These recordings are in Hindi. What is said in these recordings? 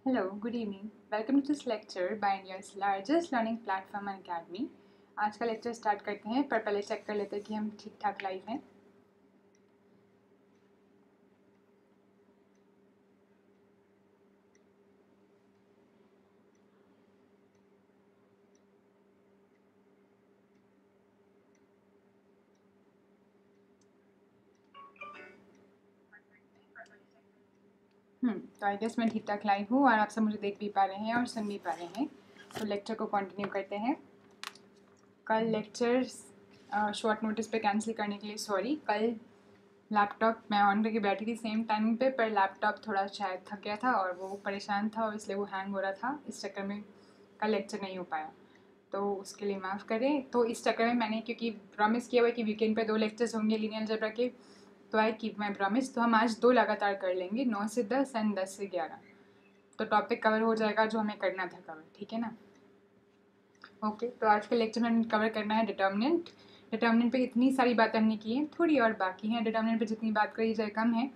Hello, good evening. Welcome to this lecture by India's largest learning platform and academy. आज का लेक्चर स्टार्ट करते हैं पर पहले चेक कर लेते हैं कि हम ठीक ठाक लाइव हैं। तो आई गेस मैं ठीक ठाक लाइव हूँ और आप सब मुझे देख भी पा रहे हैं और सुन भी पा रहे हैं। तो लेक्चर को कंटिन्यू करते हैं। कल लेक्चर शॉर्ट नोटिस पे कैंसिल करने के लिए सॉरी। कल लैपटॉप मैं ऑन करके बैठी थी सेम टाइम पे, पर लैपटॉप थोड़ा शायद थक गया था और वो परेशान था और इसलिए वो हैंग हो रहा था। इस चक्कर में कल लेक्चर नहीं हो पाया, तो उसके लिए माफ़ करें। तो इस चक्कर में मैंने क्योंकि प्रॉमिस किया हुआ है कि वीकेंड पे 2 लेक्चर्स होंगे लीनियर अलजेब्रा के, तो आई कीप माई प्रॉमिस। तो हम आज 2 लगातार कर लेंगे, 9 से 10 एंड 10 से 11। तो टॉपिक कवर हो जाएगा जो हमें करना था कवर, ठीक है ना। ओके, तो आज के लेक्चर में हमें कवर करना है डिटर्मिनेंट। डिटर्मिनेंट पे इतनी सारी बातें हमने की हैं, थोड़ी और बाकी हैं। डिटर्मिनेंट पे जितनी बात करी जाए कम है।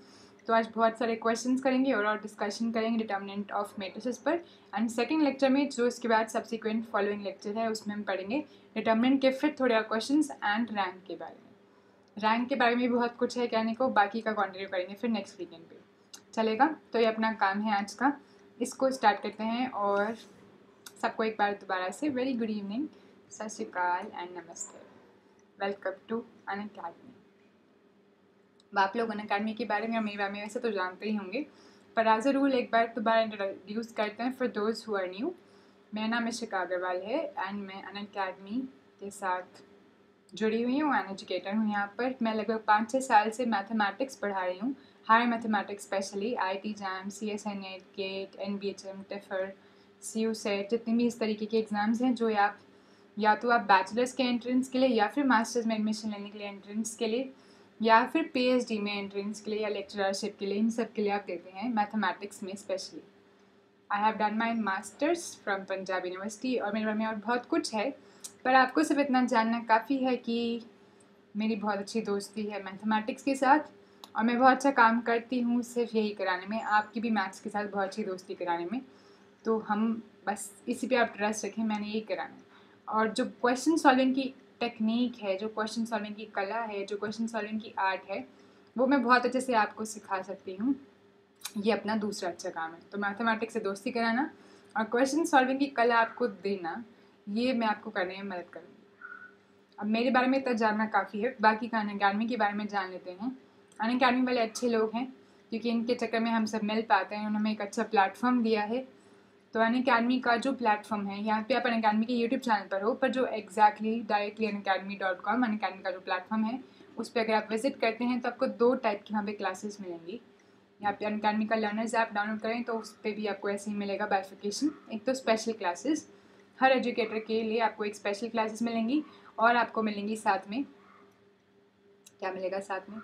तो आज बहुत सारे क्वेश्चंस करेंगे और डिस्कशन करेंगे डिटर्मिनेंट ऑफ मैट्रिसेस पर। एंड सेकंड लेक्चर में जो इसके बाद सब्सिक्वेंट फॉलोइंग लेक्चर है उसमें हम पढ़ेंगे डिटर्मिनेंट के फिर थोड़े और क्वेश्चंस एंड रैंक के बारे में। रैंक के बारे में भी बहुत कुछ है कहने को, बाकी का कंटिन्यू करेंगे फिर नेक्स्ट वीकेंड पे, चलेगा। तो ये अपना काम है आज का, इसको स्टार्ट करते हैं। और सबको एक बार दोबारा से वेरी गुड इवनिंग, सत श्री अकाल एंड नमस्ते। Welcome to Unacademy. आप लोग अन अकेडमी के बारे में और मेरे बारे में वैसे तो जानते ही होंगे, पर एज अ रूल एक बार दोबारा इंट्रोड्यूस करते हैं for those who are new. मेरा नाम शिखा अग्रवाल है एंड मैं अन अकेडमी के साथ जुड़ी हुई हूँ एंड एजुकेटर हूँ। यहाँ पर मैं लगभग 5-6 साल से मैथमेटिक्स पढ़ा रही हूँ, higher mathematics specially IIT JAM, CSA NET, GATE, NBHM, टेफर, CU सेट, जितने भी इस तरीके के एग्ज़ाम्स हैं जो आप या तो आप बैचलर्स के एंट्रेंस के लिए या फिर मास्टर्स में एडमिशन लेने के लिए एंट्रेंस के लिए या फिर PhD में एंट्रेंस के लिए या लेक्चरशिप के लिए, इन सब के लिए आप देते हैं मैथमेटिक्स में specially. I have done my masters from Punjab university और मेरे बारे में और बहुत कुछ है, पर आपको सिर्फ इतना जानना काफ़ी है कि मेरी बहुत अच्छी दोस्ती है मैथमेटिक्स के साथ और मैं बहुत अच्छा काम करती हूँ सिर्फ यही कराने में, आपकी भी मैथ्स के साथ बहुत अच्छी दोस्ती कराने में। तो हम बस इसी पे आप ट्रस्ट रखें, मैंने यही कराना है। और जो क्वेश्चन सॉल्विंग की टेक्निक है, जो क्वेश्चन सॉल्विंग की कला है, जो क्वेश्चन सॉल्विंग की आर्ट है, वो मैं बहुत अच्छे से आपको सिखा सकती हूँ। ये अपना दूसरा अच्छा काम है। तो मैथमेटिक्स से दोस्ती कराना और क्वेश्चन सॉल्विंग की कला आपको देना, ये मैं आपको करने में मदद करूँगी। अब मेरे बारे में इतना जानना काफ़ी है, बाकी का अन अकेडमी के बारे में जान लेते हैं। अन अकेडमी वाले अच्छे लोग हैं क्योंकि इनके चक्कर में हम सब मिल पाते हैं, उन्होंने हमें एक अच्छा प्लेटफॉर्म दिया है। तो अन अकेडमी का जो प्लेटफॉर्म है, यहाँ पे आप अन अकेडमी के यूट्यूब चैनल पर हो, पर जो एग्जैक्टली डायरेक्टली unacademy.com अन अकेडमी का जो प्लेटफॉर्म है उस पर अगर आप विजिट करते हैं तो आपको 2 टाइप की वहाँ पे क्लासेस मिलेंगी। यहाँ पे अन अकेडमी का लर्नर्स ऐप डाउनलोड करें तो उस पर भी आपको ऐसे ही मिलेगा बाइफिकेशन। एक तो स्पेशल क्लासेस, हर एजुकेटर के लिए आपको एक स्पेशल क्लासेस मिलेंगी और आपको मिलेंगी साथ में, क्या मिलेगा साथ में,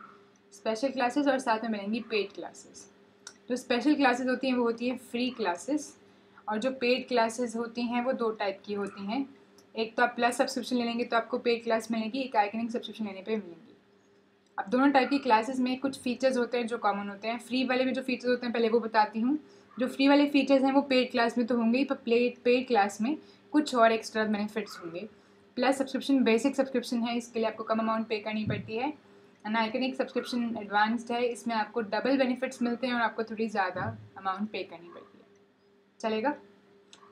स्पेशल क्लासेस और साथ में मिलेंगी पेड क्लासेस। जो स्पेशल क्लासेस होती हैं वो होती है फ्री क्लासेस और जो पेड क्लासेस होती हैं वो 2 टाइप की होती हैं। एक तो आप प्लस सब्सक्रिप्शन ले लेंगे तो आपको पेड क्लास मिलेगी, एक आइकनिक सब्सक्रिप्शन लेने पे मिलेंगी। अब दोनों टाइप की क्लासेस में कुछ फीचर्स होते हैं जो कॉमन होते हैं। फ्री वाले में जो फीचर्स होते हैं पहले वो बताती हूँ। जो फ्री वाले फीचर्स हैं वो पेड क्लास में तो होंगे ही, पर पेड क्लास में कुछ और एक्स्ट्रा बेनिफिट्स होंगे। प्लस सब्सक्रिप्शन बेसिक सब्सक्रिप्शन है, इसके लिए आपको कम अमाउंट पे करनी पड़ती है। एंड आइकनिक सब्सक्रिप्शन एडवांस्ड है, इसमें आपको डबल बेनिफिट्स मिलते हैं और आपको थोड़ी ज़्यादा अमाउंट पे करनी पड़ती है, चलेगा।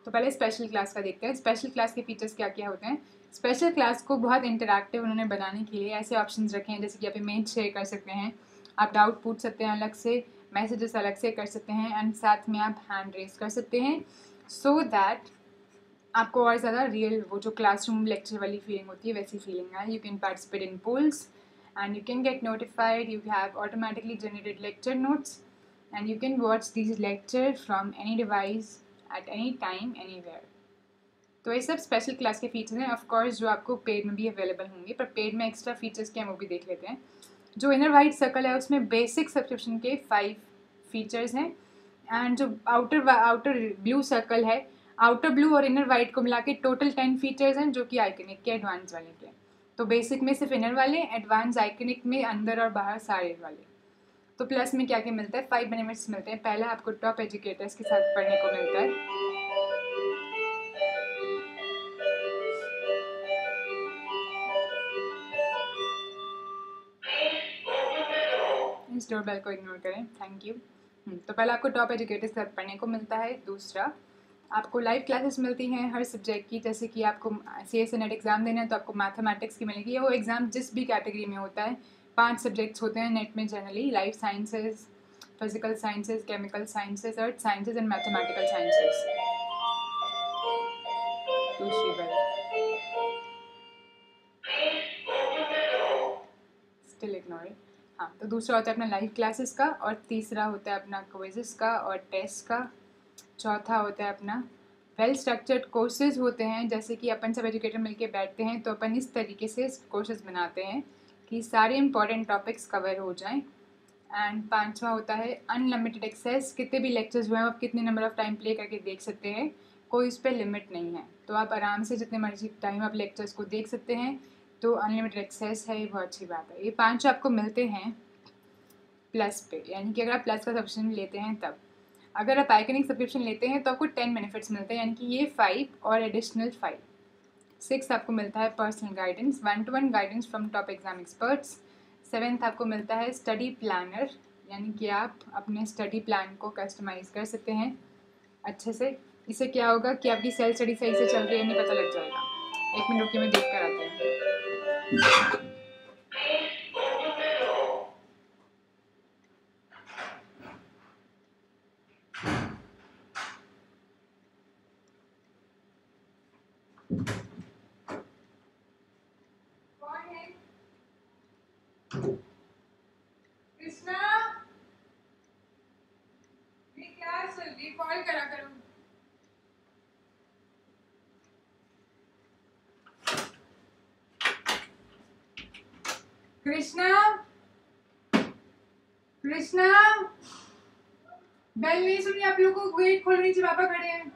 तो पहले स्पेशल क्लास का देखते हैं। स्पेशल क्लास के फीचर्स क्या क्या होते हैं। स्पेशल क्लास को बहुत इंटरैक्टिव उन्होंने बनाने के लिए ऐसे ऑप्शंस रखे हैं, जैसे कि आप इमेज शेयर कर सकते हैं, आप डाउट पूछ सकते हैं अलग से, मैसेजेस अलग से कर सकते हैं एंड साथ में आप हैंड रेज कर सकते हैं, सो दैट आपको और ज़्यादा रियल वो जो क्लासरूम लेक्चर वाली फीलिंग होती है वैसी फीलिंग आए। You can participate in polls and you can get notified. You have automatically generated lecture notes and you can watch these lectures from any device at any time anywhere. तो ये सब स्पेशल क्लास के फीचर्स हैं, ऑफ कोर्स जो आपको पेड में भी अवेलेबल होंगे, पर पेड में एक्स्ट्रा फीचर्स क्या हैं वो भी देख लेते हैं। जो इनर वाइट सर्कल है उसमें बेसिक सब्सक्रिप्शन के 5 फीचर्स हैं एंड जो आउटर ब्लू सर्कल है, आउटर ब्लू और इनर वाइट को मिला के टोटल 10 फीचर्स हैं जो कि आइकनिक के एडवांस वाले के। तो बेसिक में सिर्फ इनर वाले, एडवांस आइकनिक में अंदर और बाहर सारे वाले। तो प्लस में क्या क्या मिलता है, 5 बेनिफिट्स मिलते हैं। पहला आपको टॉप एजुकेटर्स के साथ पढ़ने को मिलता है। इस डोरबेल को इग्नोर करें, थैंक यू। तो पहला आपको टॉप एजुकेटर्स के साथ पढ़ने को मिलता है। दूसरा आपको लाइव क्लासेस मिलती हैं हर सब्जेक्ट की, जैसे कि आपको CS नेट एग्ज़ाम देना है तो आपको मैथमेटिक्स की मिलेगी। वो एग्ज़ाम जिस भी कैटेगरी में होता है, 5 सब्जेक्ट्स होते हैं नेट में generally, life sciences, physical sciences, chemical sciences, earth sciences and mathematical sciences. दूसरी बार स्टिल इग्नोर इट। हाँ, तो दूसरा होता है अपना लाइव क्लासेस का, और तीसरा होता है अपना क्विज़ेस का और टेस्ट का। चौथा होता है अपना वेल स्ट्रक्चर्ड कोर्सेज होते हैं, जैसे कि अपन सब एजुकेटर मिलके बैठते हैं तो अपन इस तरीके से कोर्सेज बनाते हैं कि सारे इंपॉर्टेंट टॉपिक्स कवर हो जाएं। एंड पांचवा होता है अनलिमिटेड एक्सेस, कितने भी लेक्चर्स हुए हैं आप कितने नंबर ऑफ टाइम प्ले करके देख सकते हैं, कोई उस पर लिमिट नहीं है। तो आप आराम से जितने मर्जी टाइम आप लेक्चर्स को देख सकते हैं, तो अनलिमिटेड एक्सेस है, ये बहुत अच्छी बात है। ये 5 आपको मिलते हैं प्लस पे, यानी कि अगर आप प्लस का सब्सक्रिप्शन लेते हैं तब। अगर आप आइकनिक सब्सक्रिप्शन लेते हैं तो आपको 10 बेनिफिट्स मिलते हैं, यानी कि ये 5 और एडिशनल 5। 6 आपको मिलता है personal guidance, 1-to-1 guidance from top exam experts. 7th आपको मिलता है स्टडी प्लानर, यानी कि आप अपने स्टडी प्लान को कस्टमाइज कर सकते हैं अच्छे से। इससे क्या होगा कि आपकी सेल्फ स्टडी सही से चल रही है नहीं पता लग जाएगा। 1 मिनट रुकिए, मैं देख कर आते हैं। कृष्णा, ये क्या चल रही, कॉल करा करो। कृष्णा, कृष्णा, बेल नहीं सुनी आप लोगों को, गेट खोल नीचे पापा खड़े हैं।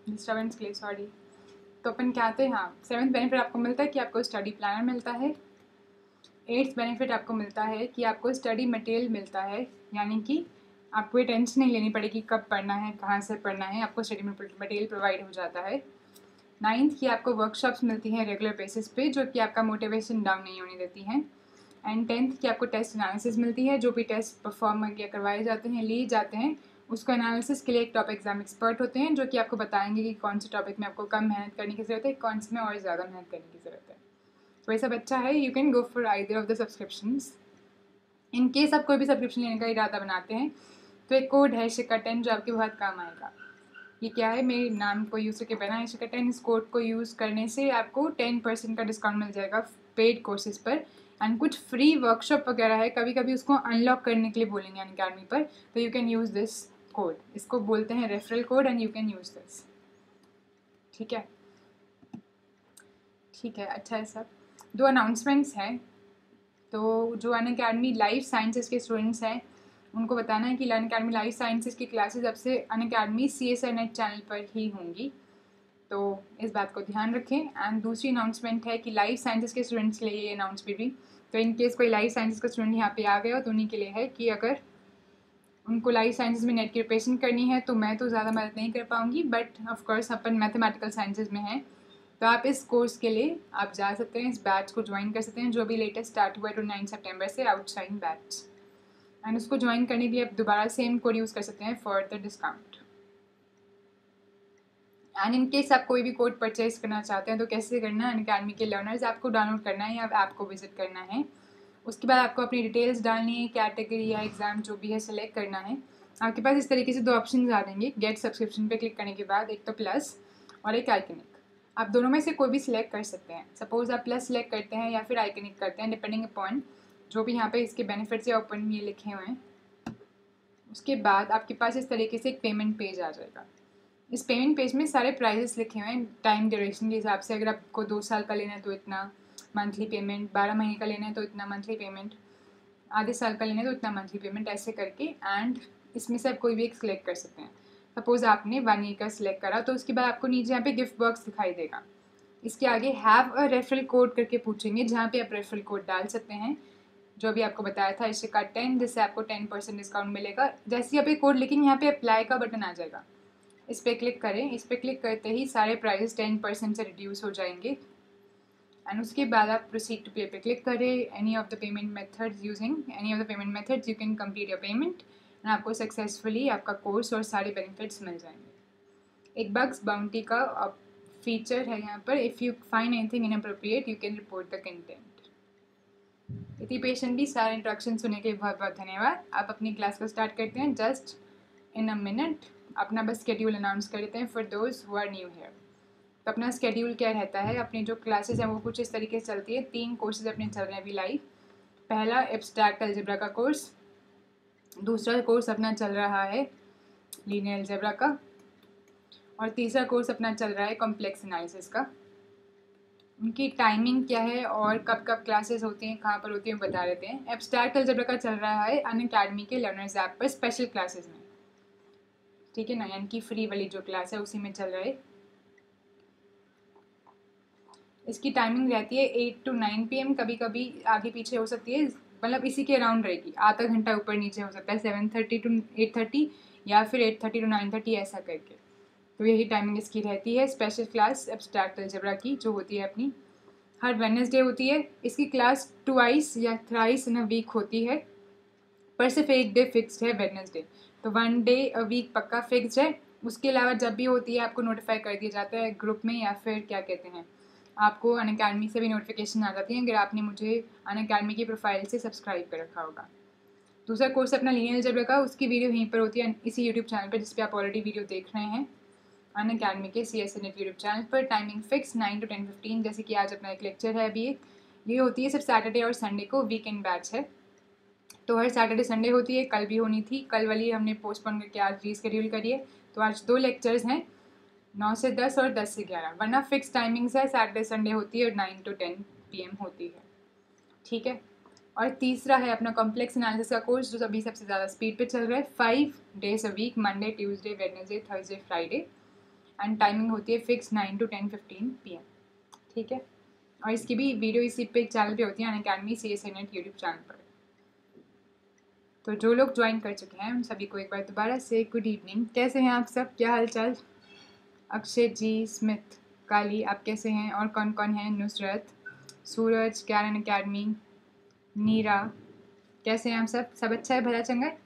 डिस्टर्बेंस के लिए सॉरी। तो अपन क्या आते हैं, हाँ 7th बेनिफिट आपको मिलता है कि आपको स्टडी प्लानर मिलता है। 8th बेनिफिट आपको मिलता है कि आपको स्टडी मटेरियल मिलता है, यानी कि आपको ये टेंशन नहीं लेनी पड़ेगी कब पढ़ना है, कहाँ से पढ़ना है, आपको स्टडी मटेरियल प्रोवाइड हो जाता है। 9th की आपको वर्कशॉप्स मिलती हैं रेगुलर बेसिस पे, जो कि आपका मोटिवेशन डाउन नहीं होने देती हैं। एंड 10th की आपको टेस्ट एनालिसिस मिलती है, जो भी टेस्ट परफॉर्म करके करवाए जाते हैं, लिए जाते हैं, उसको एनालिसिस के लिए एक टॉप एग्जाम एक्सपर्ट होते हैं, जो कि आपको बताएंगे कि कौन से टॉपिक में आपको कम मेहनत करने की ज़रूरत है, कौन से में और ज़्यादा मेहनत करने की ज़रूरत है। तो ये सब अच्छा है, you can go for either of the subscriptions. In case आप कोई भी सब्सक्रिप्शन लेने का इरादा बनाते हैं तो एक कोड है शिका10 जो आपके बहुत काम आएगा। ये क्या है, मेरे नाम को यूज़ करके बना है शिका10। इस कोड को यूज़ करने से आपको 10% का डिस्काउंट मिल जाएगा पेड कोर्सेज पर। एंड कुछ फ्री वर्कशॉप वगैरह है, कभी कभी उसको अनलॉक करने के लिए बोलेंगे अनअकैडमी पर, तो you can use this code. इसको बोलते हैं referral code and you can use this. ठीक है, ठीक है, अच्छा है सब। 2 अनाउंसमेंट्स हैं। तो जो अनअकैडमी लाइफ साइंसेस के स्टूडेंट्स हैं उनको बताना है कि अनअकैडमी लाइफ साइंसेस की क्लासेस अब से अनअकैडमी CSI नेट चैनल पर ही होंगी, तो इस बात को ध्यान रखें। एंड दूसरी अनाउंसमेंट है कि लाइफ साइंसेस के स्टूडेंट्स के लिए ये अनाउंस भी, तो इन केस कोई लाइफ साइंसेस का स्टूडेंट यहाँ पे आ गया तो उन्हीं के लिए है कि अगर उनको लाइफ साइंसेस में नेट की प्रिपरेशन करनी है तो मैं तो ज़्यादा मदद नहीं कर पाऊँगी, but of course upon mathematical sciences में हैं, तो आप इस कोर्स के लिए आप जा सकते हैं, इस बैच को ज्वाइन कर सकते हैं जो भी लेटेस्ट स्टार्ट हुआ है 29 सितंबर से, आउटसाइड बैच। एंड उसको ज्वाइन करने के लिए आप दोबारा सेम कोड यूज़ कर सकते हैं for the discount. And in case आप कोई भी कोड परचेज करना चाहते हैं तो कैसे करना है, अनअकैडमी के लर्नर्स ऐप को डाउनलोड करना है या ऐप को विजिट करना है। उसके बाद आपको अपनी डिटेल्स डालनी है, कैटेगरी या एग्ज़ाम जो भी है सिलेक्ट करना है। आपके पास इस तरीके से 2 ऑप्शन आ जाएंगे गेट सब्सक्रिप्शन पे क्लिक करने के बाद, एक तो प्लस और एक आइकनिक। आप दोनों में से कोई भी सिलेक्ट कर सकते हैं। सपोज आप प्लस सिलेक्ट करते हैं या फिर आइकनिक करते हैं, डिपेंडिंग अपॉन जो भी यहाँ पे इसके बेनिफिट्स या ओपन ये लिखे हुए हैं। उसके बाद आपके पास इस तरीके से एक पेमेंट पेज आ जाएगा। इस पेमेंट पेज में सारे प्राइजेस लिखे हुए हैं टाइम ड्यूरेशन के हिसाब से। अगर आपको 2 साल का लेना है तो इतना मंथली पेमेंट, 12 महीने का लेना है तो इतना मंथली पेमेंट, आधे साल का लेना है तो इतना मंथली पेमेंट, ऐसे करके। एंड इसमें से आप कोई भी एक सिलेक्ट कर सकते हैं। सपोज आपने 1 ईयर का सिलेक्ट करा तो उसके बाद आपको नीचे यहाँ पे गिफ्ट बॉक्स दिखाई देगा। इसके आगे हैव अ रेफरल कोड करके पूछेंगे, जहाँ पे आप रेफरल कोड डाल सकते हैं जो अभी आपको बताया था, इससे का 10, जिससे आपको 10% डिस्काउंट मिलेगा। जैसे ही आप ये कोड लिखेंगे यहाँ पे अप्लाई का बटन आ जाएगा, इस पर क्लिक करें। इस पर क्लिक करते ही सारे प्राइजेस 10% से रिड्यूस हो जाएंगे। एंड उसके बाद आप प्रोसीड टू पे पे क्लिक करें। Any of the payment methods using any of the payment methods you can complete your payment and आपको सक्सेसफुली आपका कोर्स और सारे बेनिफिट्स मिल जाएंगे। एक बग्स बाउंटी का फीचर है यहाँ पर, if you find anything inappropriate you can report the content. इतनी पेशेंटली सारे इंस्ट्रक्शन सुनने के लिए बहुत बहुत धन्यवाद। आप अपनी क्लास को स्टार्ट करते हैं जस्ट इन अ मिनट। अपना बस स्केड्यूल अनाउंस कर देते हैं for those who are new here. तो अपना स्केड्यूल क्या रहता है, अपनी जो क्लासेस हैं वो कुछ इस तरीके से चलती है। 3 कोर्सेज अपने चल रहे हैं अभी लाइव। पहला एब्स्ट्रैक्ट अलजेब्रा का कोर्स, दूसरा कोर्स अपना चल रहा है लीनियर अलजेब्रा का, और तीसरा कोर्स अपना चल रहा है कॉम्प्लेक्स एनालिसिस का। उनकी टाइमिंग क्या है और कब कब क्लासेस होती हैं, कहाँ पर होती हैं, बता देते हैं। एब्स्ट्रैक्ट अलजेब्रा का चल रहा है अनअकैडमी के लर्नर्स ऐप पर स्पेशल क्लासेस में, ठीक है ना, यानी कि फ्री वाली जो क्लास है उसी में चल रहा है। इसकी टाइमिंग रहती है 8 to 9 PM, कभी कभी आगे पीछे हो सकती है, मतलब इसी के अराउंड रहेगी। आधा घंटा ऊपर नीचे हो सकता है, 7:30 to 8:30 या फिर 8:30 to 9:30 ऐसा करके। तो यही टाइमिंग इसकी रहती है। स्पेशल क्लास एब्स्ट्रैक्ट अलजेब्रा की जो होती है अपनी हर वेडनेसडे होती है। इसकी क्लास ट्वाइस या थ्राइस इन अ वीक होती है, पर सिर्फ एक डे फिक्स्ड है वेडनेसडे। तो 1 डे अ वीक पक्का फिक्स्ड है। उसके अलावा जब भी होती है आपको नोटिफाई कर दिया जाता है ग्रुप में, या फिर क्या कहते हैं, आपको अनअकैडमी से भी नोटिफिकेशन आ जाती है अगर आपने मुझे अनअकैडमी की प्रोफाइल से सब्सक्राइब कर रखा होगा। दूसरा कोर्स अपना लीनियर अलजेब्रा का, उसकी वीडियो यहीं पर होती है इसी यूट्यूब चैनल पर, जिस पर आप ऑलरेडी वीडियो देख रहे हैं, अनअकैडमी के CSNet यूट्यूब चैनल पर। टाइमिंग फिक्स 9 to 10:15, जैसे कि आज अपना एक लेक्चर है अभी एक, ये होती है सिर्फ सैटरडे और संडे को, वीकेंड बैच है। तो हर सैटरडे संडे होती है। कल भी होनी थी, कल वाली हमने पोस्टपोन करके आज रीस्केड्यूल करी है। तो आज 2 लेक्चर्स हैं, 9 से 10 और 10 से 11, वरना फिक्स टाइमिंग्स है, सैटरडे संडे होती है और 9 to 10 PM होती है, ठीक है। और तीसरा है अपना कॉम्प्लेक्स एनालिसिस का कोर्स, जो अभी सबसे ज़्यादा स्पीड पे चल रहा है। 5 days a week, Monday Tuesday Wednesday Thursday Friday, and timing होती है फिक्स 9 to 10:15 PM, ठीक है। और इसकी भी वीडियो इसी पे चैनल पे होती है, अनअकैडमी CSNet यूट्यूब चैनल पर। तो जो लोग ज्वाइन कर चुके हैं उन सभी को एक बार दोबारा से गुड इवनिंग। कैसे हैं आप सब, क्या हाल चाल? अक्षय जी, स्मिथ, काली, आप कैसे हैं? और कौन कौन है? नुसरत, सूरज, कैरन अकेडमी, नीरा, कैसे हैं आप सब? सब अच्छा है, भला चंगा है?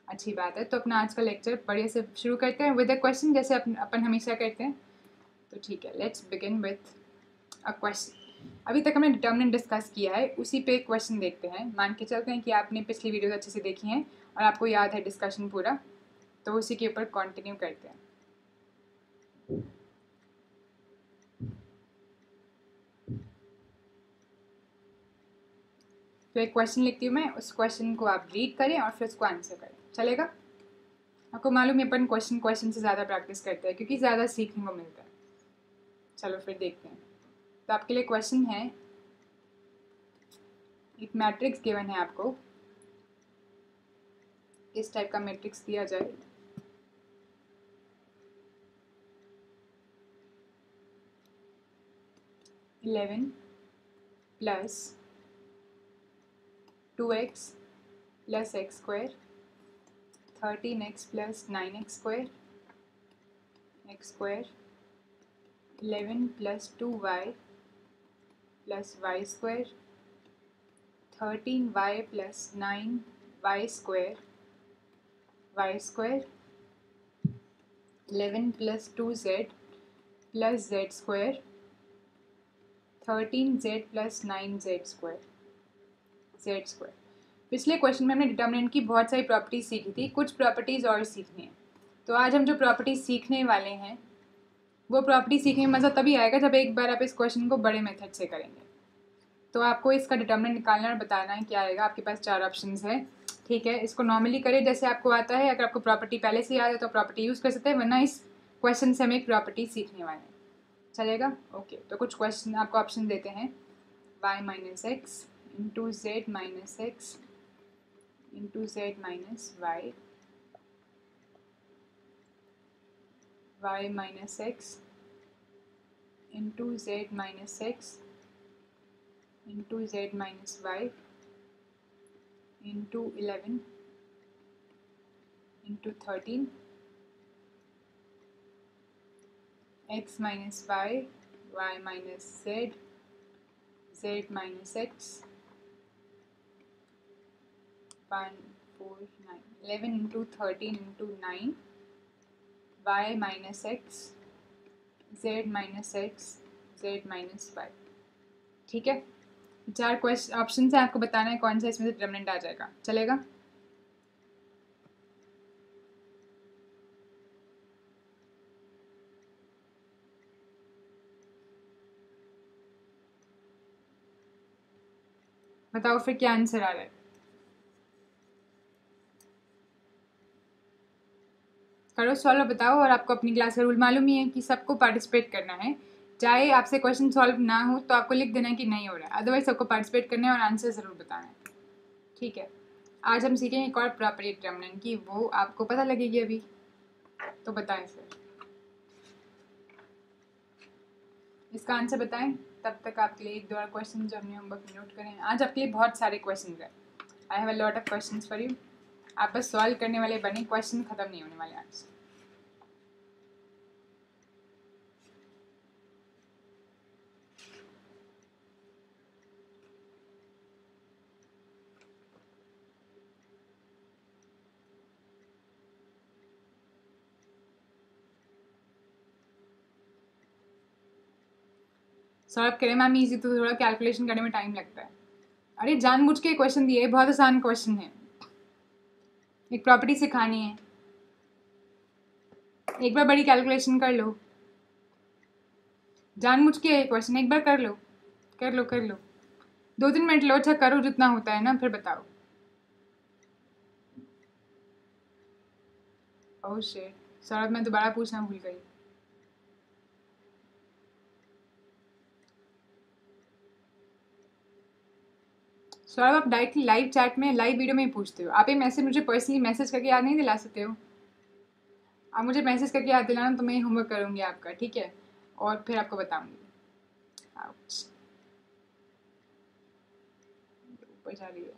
अच्छी बात है। तो अपना आज का लेक्चर बढ़िया से शुरू करते हैं विद अ क्वेश्चन, जैसे अपन हमेशा करते हैं। तो ठीक है, let's begin with a question. अभी तक हमने डिटर्मिनेंट डिस्कस किया है, उसी पे क्वेश्चन देखते हैं। मान के चलते हैं कि आपने पिछली वीडियो अच्छे से देखी हैं और आपको याद है डिस्कशन पूरा, तो उसी के ऊपर कंटिन्यू करते हैं। तो एक क्वेश्चन लिखती हूँ मैं, उस क्वेश्चन को आप रीड करें और फिर उसको आंसर करें, चलेगा? आपको मालूम है अपन क्वेश्चन से ज़्यादा प्रैक्टिस करते हैं क्योंकि ज़्यादा सीखने को मिलता है। चलो फिर देखते हैं। तो आपके लिए क्वेश्चन है, एक मैट्रिक्स गिवन है आपको, इस टाइप का मैट्रिक्स दिया जाए, +11 + 2x + x², 13x + 9x², x², 11 + 2y + y², 13y + 9y², y², 11 + 2z + z², 13z + 9z², z²। पिछले क्वेश्चन में हमने डिटर्मिनेंट की बहुत सारी प्रॉपर्टीज सीखी थी, कुछ प्रॉपर्टीज़ और सीखनी है। तो आज हम जो प्रॉपर्टीज सीखने वाले हैं वो प्रॉपर्टी सीखने में मज़ा तभी आएगा जब एक बार आप इस क्वेश्चन को बड़े मेथड से करेंगे। तो आपको इसका डिटर्मिनेंट निकालना और बताना है क्या आएगा। आपके पास 4 ऑप्शंस है, ठीक है। इसको नॉर्मली करें जैसे आपको आता है। अगर आपको प्रॉपर्टी पहले से याद है तो प्रॉपर्टी यूज़ कर सकते हैं, वरना इस क्वेश्चन से हम एक प्रॉपर्टी सीखने वाले हैं, चलेगा? ओके, तो कुछ क्वेश्चन आपको ऑप्शन देते हैं, y minus x into z minus x into z minus y, y minus x into z minus x into z minus y into 11 into 13 x minus y minus z z minus x 1 4 9 11 into 13 into 9 y minus x z minus x z minus y. ठीक है, 4 क्वेश्चन ऑप्शन से आपको बताना है कौन सा इसमें से डिटरमिनेंट आ जाएगा, चलेगा? बताओ फिर क्या आंसर आ रहा है, करो सॉल्व, बताओ। और आपको अपनी क्लास का रूल मालूम ही है कि सबको पार्टिसिपेट करना है, चाहे आपसे क्वेश्चन सॉल्व ना हो तो आपको लिख देना है कि नहीं हो रहा है, अदरवाइज सबको पार्टिसिपेट करना है और आंसर ज़रूर बताना है। ठीक है, आज हम सीखेंगे एक और प्रॉपर्टी डिटरमिनेंट की, वो आपको पता लगेगी अभी, तो बताएं सर, इसका आंसर बताएं। तब तक आपके लिए एक दो और क्वेश्चन जो हमने होमवर्क में नोट करें। आज आपके लिए बहुत सारे क्वेश्चन हैं, I have a lot of question for you, आप बस सॉल्व करने वाले बने, क्वेश्चन खत्म नहीं होने वाले आज। सॉल्व करें मैम, इजी तो थोड़ा कैलकुलेशन करने में टाइम लगता है। अरे जानबूझ के क्वेश्चन दिए, बहुत आसान क्वेश्चन है, एक प्रॉपर्टी सिखानी है, एक बार बड़ी कैलकुलेशन कर लो, जानबूझ के क्वेश्चन एक बार कर लो, कर लो कर लो, 2-3 मिनट लो, अच्छा करो जितना होता है ना, फिर बताओ। ओह शिट, सौरभ मैं दोबारा पूछना भूल गई। सौरभ आप डायरेक्टली लाइव चैट में, लाइव वीडियो में ही पूछते हो, आप ये मैसेज मुझे पर्सनली मैसेज करके याद नहीं दिला सकते हो? आप मुझे मैसेज करके याद दिलाना तो मैं होमवर्क करूँगी आपका, ठीक है, और फिर आपको बताऊँगी। आउच, ऊपर जा रही है।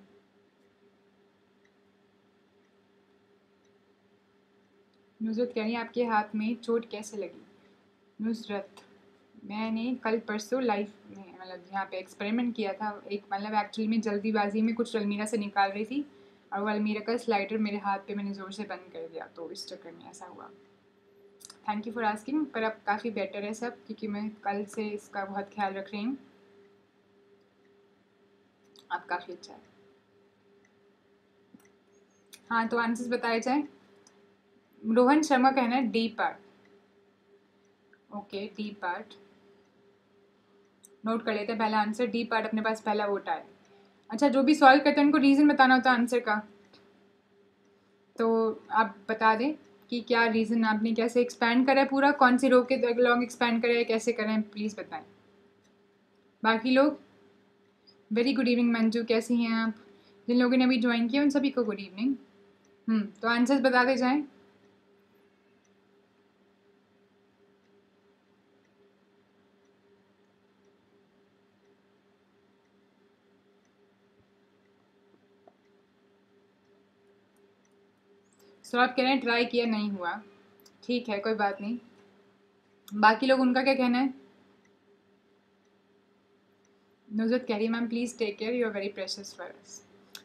नुसरत कह रही है आपके हाथ में चोट कैसे लगी? नुसरत, मैंने कल परसों लाइफ में मतलब यहाँ पे एक्सपेरिमेंट किया था, एक मतलब एक्चुअली में जल्दीबाजी में कुछ अलमीरा से निकाल रही थी और वो अलमीरा का स्लाइडर मेरे हाथ पे मैंने ज़ोर से बंद कर दिया, तो इस चक्कर में ऐसा हुआ। थैंक यू फॉर आस्किंग, पर अब काफ़ी बेटर है सब, क्योंकि मैं कल से इसका बहुत ख्याल रख रही हूँ, अब काफ़ी अच्छा है। हाँ, तो आंसर्स बताए जाए। रोहन शर्मा कहना है D part, okay D part note कर लेते हैं, पहला आंसर डी पार्ट अपने पास पहला वोट आया। अच्छा, जो भी सॉल्व करते हैं उनको रीज़न बताना होता है आंसर का, तो आप बता दें कि क्या रीज़न, आपने कैसे एक्सपैंड करा है पूरा, कौन सी रो के लॉन्ग एक्सपैंड करा है, कैसे करें हैं, प्लीज़ बताएं। बाकी लोग, वेरी गुड इवनिंग मंजू, कैसी हैं आप? जिन लोगों ने अभी ज्वाइन किया उन सभी को गुड इवनिंग। तो आंसर्स बताते जाएं। सो आप कह रहे हैं ट्राई किया नहीं हुआ, ठीक है कोई बात नहीं। बाकी लोग, उनका क्या कहना है? नुसरत कह रही है ma'am please take care, you are very precious for us.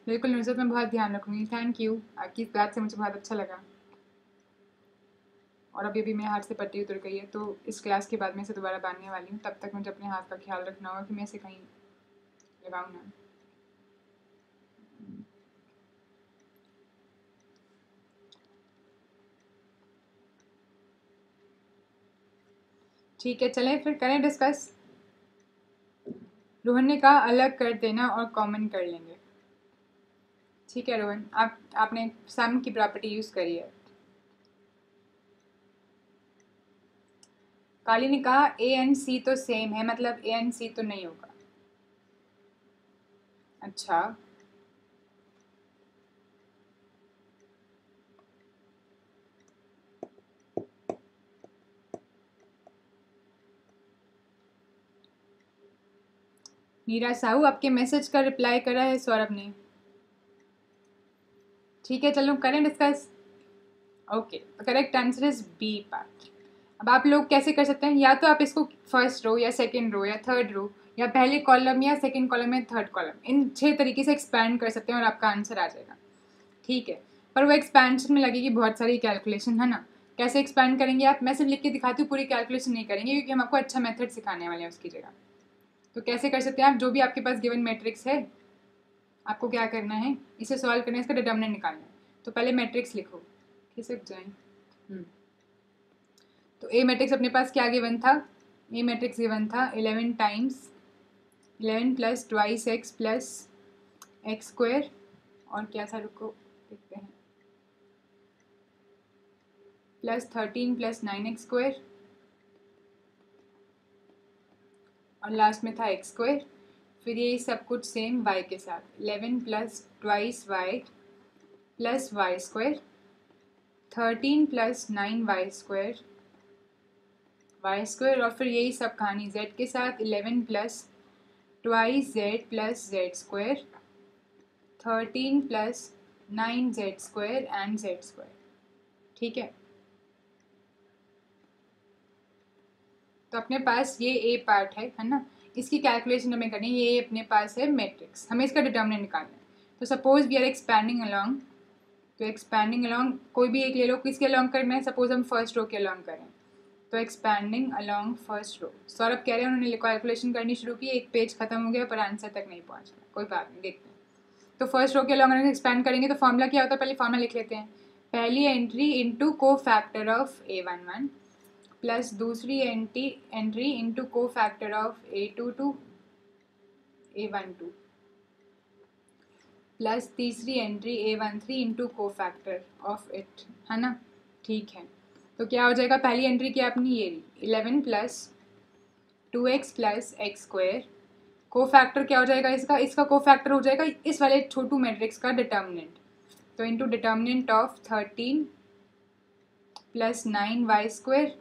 बिल्कुल नुसरत, मैं बहुत ध्यान रखूँगी, थैंक यू, आपकी इस बात से मुझे बहुत अच्छा लगा। और अभी मेरे हाथ से पट्टी उतर गई है, तो इस क्लास के बाद मैं इसे दोबारा बांधने वाली हूँ, तब तक मुझे अपने हाथ का ख्याल रखना होगा कि मैं इसे कहीं लगाऊँ ना। ठीक है, चलें फिर करें डिस्कस। रोहन ने कहा अलग कर देना और कॉमन कर लेंगे। ठीक है रोहन, आपने सम की प्रॉपर्टी यूज़ करी है। काली ने कहा ए एंड सी तो सेम है, मतलब ए एंड सी तो नहीं होगा। अच्छा, मीरा साहू आपके मैसेज का रिप्लाई करा है सौरभ ने। ठीक है, चलो करें discuss. Okay, correct answer is B part. अब आप लोग कैसे कर सकते हैं, या तो आप इसको फर्स्ट रो या सेकंड रो या थर्ड रो या पहले कॉलम या सेकंड कॉलम या थर्ड कॉलम, इन 6 तरीके से एक्सपैंड कर सकते हैं और आपका आंसर आ जाएगा। ठीक है, पर वो एक्सपेंशन में लगेगी बहुत सारी कैलकुलेशन, है ना। कैसे एक्सपैंड करेंगे आप, मैं सिर्फ लिख के दिखाती हूँ, पूरी कैलकुलेशन नहीं करेंगे क्योंकि हम आपको अच्छा मेथड सिखाने वाले हैं उसकी जगह। तो कैसे कर सकते हैं आप, जो भी आपके पास गिवन मैट्रिक्स है, आपको क्या करना है, इसे सॉल्व करना है, इसका डिटर्मिनेंट निकालना है। तो पहले मैट्रिक्स लिखो, खिसक जाए। तो ए मैट्रिक्स अपने पास क्या गिवन था, ए मैट्रिक्स गिवन था 11 times 11 plus twice x plus x square, और क्या था, रुको देखते हैं, प्लस 13 प्लस 9x स्क्वायर, और लास्ट में था एक्स स्क्वायर। फिर ये सब कुछ सेम y के साथ 11 plus twice y plus y square, 13 plus 9y square y square, और फिर यही सब कहानी z के साथ 11 plus twice z plus z square, 13 plus 9z square and z square. ठीक है, तो अपने पास ये ए पार्ट है ना, इसकी कैलकुलेशन हमें करनी है। ये अपने पास है मैट्रिक्स, हमें इसका डिटर्मिनेंट निकालना है। तो suppose we are expanding along, तो एक्सपैंडिंग अलोंग कोई भी एक ले लो, किसके अलोंग करना है, सपोज हम फर्स्ट रो के अलोंग करें, तो expanding along first row. Saurabh कह रहे हैं उन्होंने कैलकुलेशन करनी शुरू की, एक पेज खत्म हो गया पर आंसर तक नहीं पहुँच गया, कोई बात नहीं, देखते हैं। तो फर्स्ट रो के अलोंग एक्सपैंड करेंगे तो फॉर्मूला क्या होता है, पहले फॉर्मूला लिख लेते हैं। पहली entry into cofactor of A11 plus दूसरी entry into cofactor of A22 A12 plus तीसरी entry A13 into cofactor of it, है ना। ठीक है, तो क्या हो जाएगा, पहली एंट्री क्या अपनी ये रही 11 plus 2x plus x square, को फैक्टर क्या हो जाएगा इसका, इसका को फैक्टर हो जाएगा इस वाले छोटू मैट्रिक्स का डिटर्मिनेंट, तो into determinant of 13 plus 9y square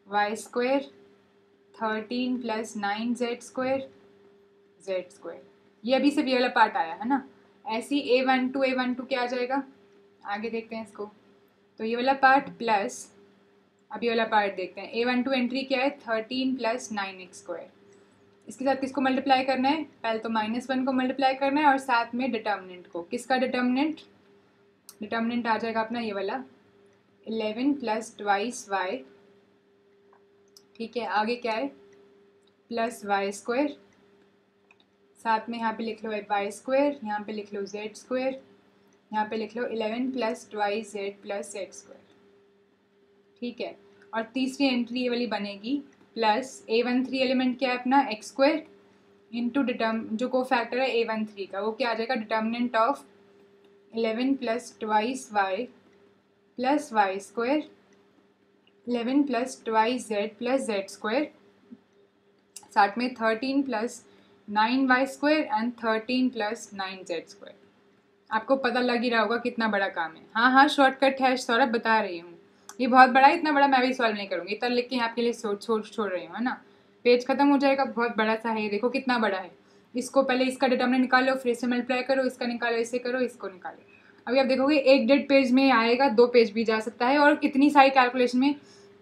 y square, 13 plus 9z square z square. ये अभी से ये वाला पार्ट आया है ना, ऐसे ही A12 क्या आ जाएगा, आगे देखते हैं इसको। तो ये वाला पार्ट प्लस, अब ये वाला पार्ट देखते हैं। A12 एंट्री क्या है 13 प्लस 9x स्क्वायर, इसके साथ किसको मल्टीप्लाई करना है, पहले तो -1 को मल्टीप्लाई करना है और साथ में डिटर्मिनेंट को, किसका डिटर्मिनेंट, डिटर्मिनेंट आ जाएगा अपना ये वाला 11 प्लस ट्वाइस वाई। ठीक है, आगे क्या है, प्लस वाई स्क्वायर, साथ में यहाँ पे लिख लो वाई स्क्वायर, यहाँ पे लिख लो जेड स्क्वायर, यहाँ पे लिख लो 11 plus twice z plus z square. ठीक है, और तीसरी एंट्री ये वाली बनेगी प्लस A13 एलिमेंट क्या है अपना एक्स स्क्वायर इंटू जो को फैक्टर है A13 का, वो क्या आ जाएगा, determinant of 11 plus twice y plus y square, 11 plus twice z plus z square, साथ में 13 plus 9y square and 13 plus 9z square. आपको पता लग ही रहा होगा कितना बड़ा काम है। हाँ हाँ, शॉर्टकट है सौरभ, बता रही हूँ, ये बहुत बड़ा है, इतना बड़ा मैं भी सॉल्व नहीं करूँगी, इतना लिख के आपके लिए छोड़ रही हूँ, है ना। पेज खत्म हो जाएगा, बहुत बड़ा सा है, ये देखो कितना बड़ा है। इसको पहले इसका डिटर्मिनेंट निकालो, फिर से मल्टीप्लाई करो, इसका निकालो, इसे करो, इसको निकालो। अभी आप देखोगे 1-1.5 पेज में आएगा, 2 पेज भी जा सकता है, और कितनी सारी कैलकुलेशन में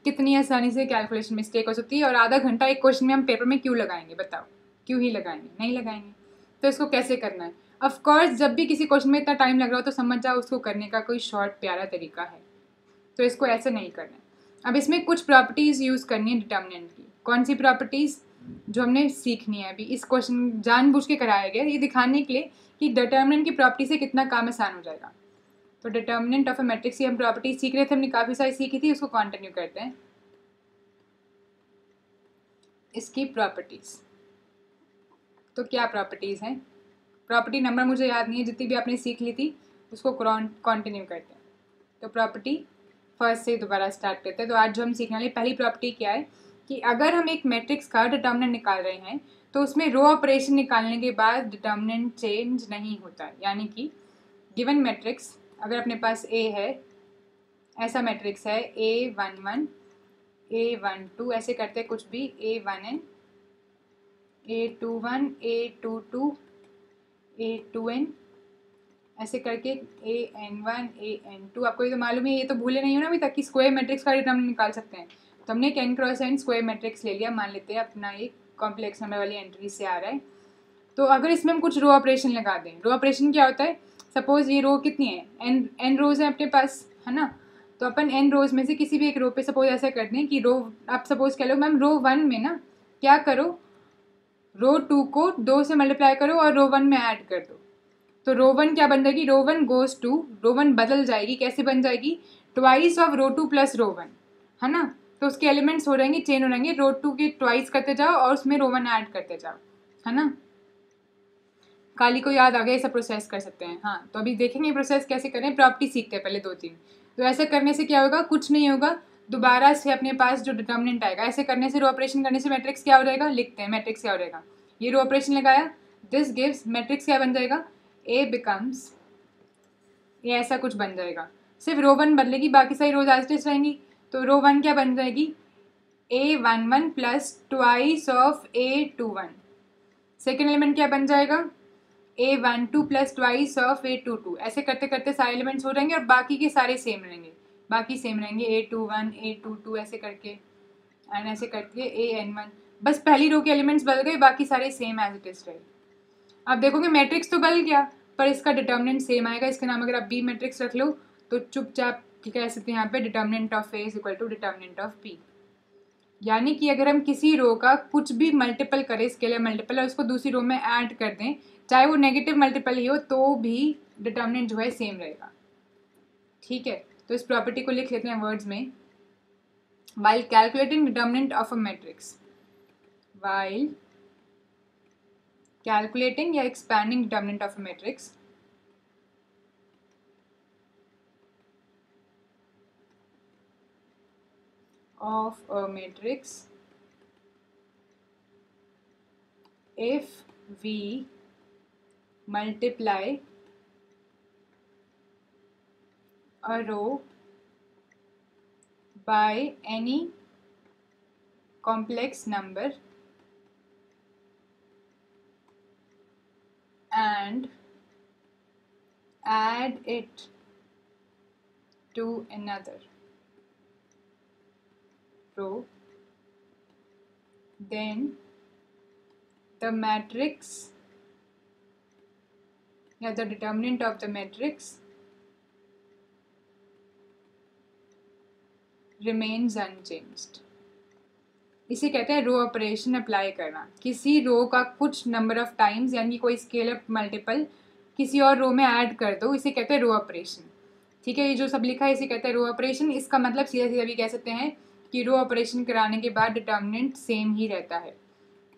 कितनी आसानी से कैलकुलेशन मिस्टेक हो सकती है। और आधा घंटा एक क्वेश्चन में हम पेपर में क्यों लगाएंगे, बताओ, क्यों ही लगाएंगे, नहीं लगाएंगे। तो इसको कैसे करना है, ऑफ कोर्स जब भी किसी क्वेश्चन में इतना टाइम लग रहा हो तो समझ जाओ उसको करने का कोई शॉर्ट प्यारा तरीका है, तो इसको ऐसे नहीं करना है। अब इसमें कुछ प्रॉपर्टीज़ यूज़ करनी है डिटर्मिनेंट की, कौन सी प्रॉपर्टीज़, जो हमने सीखनी है अभी। इस क्वेश्चन जानबूझ के कराया गया ये दिखाने के लिए कि डिटर्मिनेंट की प्रॉपर्टी से कितना काम आसान हो जाएगा। तो डिटर्मिनेंट ऑफ अ मैट्रिक्स की हम प्रॉपर्टी सीख रहे थे, हमने काफ़ी सारी सीखी थी, उसको कंटिन्यू करते हैं। इसकी प्रॉपर्टीज़, तो क्या प्रॉपर्टीज़ हैं, प्रॉपर्टी नंबर मुझे याद नहीं है, जितनी भी आपने सीख ली थी उसको कंटिन्यू करते हैं। तो प्रॉपर्टी फर्स्ट से दोबारा स्टार्ट करते हैं। तो आज जो हम सीखने वाले पहली प्रॉपर्टी क्या है कि अगर हम एक मैट्रिक्स का डिटर्मिनेंट निकाल रहे हैं तो उसमें रो ऑपरेशन निकालने के बाद डिटर्मिनेंट चेंज नहीं होता। यानी कि गिवन मैट्रिक्स अगर अपने पास ए है, ऐसा मैट्रिक्स है A11 A12 ऐसे करते कुछ भी A1n A21 A22 A2n ऐसे करके AN1 AN2। आपको ये तो मालूम है, ये तो भूले नहीं हो ना अभी तक कि स्क्वायर मैट्रिक्स का डिटर्मिनेंट निकाल सकते हैं। तो हमने एक n cross n square matrix ले लिया, मान लेते हैं अपना एक कॉम्प्लेक्स नंबर वाली एंट्री से आ रहा है। तो अगर इसमें हम कुछ रो ऑपरेशन लगा दें, रो ऑपरेशन क्या होता है, सपोज ये रो कितनी है, n रोज है अपने पास, है ना। तो अपन n रोज में से किसी भी एक रो पे सपोज ऐसा कर दें कि रो, आप सपोज कह लो मैम रो 1 में ना क्या करो, रो 2 को 2 से मल्टीप्लाई करो और रो 1 में ऐड कर दो। तो रो 1 क्या बन जाएगी, रो 1 गोज टू, रो 1 बदल जाएगी, कैसे बन जाएगी, twice of row 2 plus row 1, है ना। तो उसके एलिमेंट्स हो रहेंगे, चेंज हो रहेंगे, रो 2 के ट्वाइस करते जाओ और उसमें रो 1 ऐड करते जाओ, है ना। काली को याद आ गया, ऐसा प्रोसेस कर सकते हैं। हाँ, तो अभी देखेंगे प्रोसेस कैसे करें, प्रॉपर्टी सीखते हैं पहले 2-3। तो ऐसे करने से क्या होगा, कुछ नहीं होगा, दोबारा से अपने पास जो डिटर्मिनेंट आएगा, ऐसे करने से रो ऑपरेशन करने से मैट्रिक्स क्या हो जाएगा, लिखते हैं मैट्रिक्स क्या हो जाएगा। ये रो ऑपरेशन लगाया, दिस गिव्स, मैट्रिक्स क्या बन जाएगा, ए बिकम्स, ये ऐसा कुछ बन जाएगा। सिर्फ रो 1 बदलेगी, बाकी सारी रोज एज इट इज रहेंगी। तो रो 1 क्या बन जाएगी, A11 plus twice of A21। Second element क्या बन जाएगा, A12 plus twice of A22। ऐसे करते करते सारे एलिमेंट्स हो जाएंगे और बाकी के सारे सेम रहेंगे, बाकी सेम रहेंगे, A21 A22 ऐसे करके एंड ऐसे करके AN1। बस पहली रो के एलिमेंट्स बदल गए, बाकी सारे सेम एज इट इज रहे। अब देखोगे मैट्रिक्स तो बदल गया पर इसका डिटर्मिनेंट सेम आएगा। इसके नाम अगर आप बी मैट्रिक्स रख लो तो चुपचाप कह सकते हैं यहाँ पे determinant of A is equal to determinant of B. यानी कि अगर हम किसी रो का कुछ भी मल्टीपल करें, स्केलर मल्टीपल, और उसको दूसरी रो में ऐड कर दें, चाहे वो नेगेटिव मल्टीपल ही हो, तो भी डिटर्मिनेंट जो है सेम रहेगा। ठीक है, तो इस प्रॉपर्टी को लिख लेते हैं वर्ड्स में। While calculating determinant of a matrix, while calculating या expanding determinant of a matrix, if we multiply a row by any complex number and add it to another row, then the matrix या the determinant of the matrix remains unchanged। इसे कहते हैं रो ऑपरेशन अप्लाई करना। किसी रो का कुछ नंबर ऑफ टाइम्स, यानी कोई स्केलर मल्टीपल किसी और रो में ऐड कर दो, इसे कहते हैं रो ऑपरेशन। ठीक है, ये जो सब लिखा है इसे कहते हैं रो ऑपरेशन। इसका मतलब सीधा सीधा भी कह सकते हैं कि रो ऑपरेशन कराने के बाद डिटर्मिनेंट सेम ही रहता है।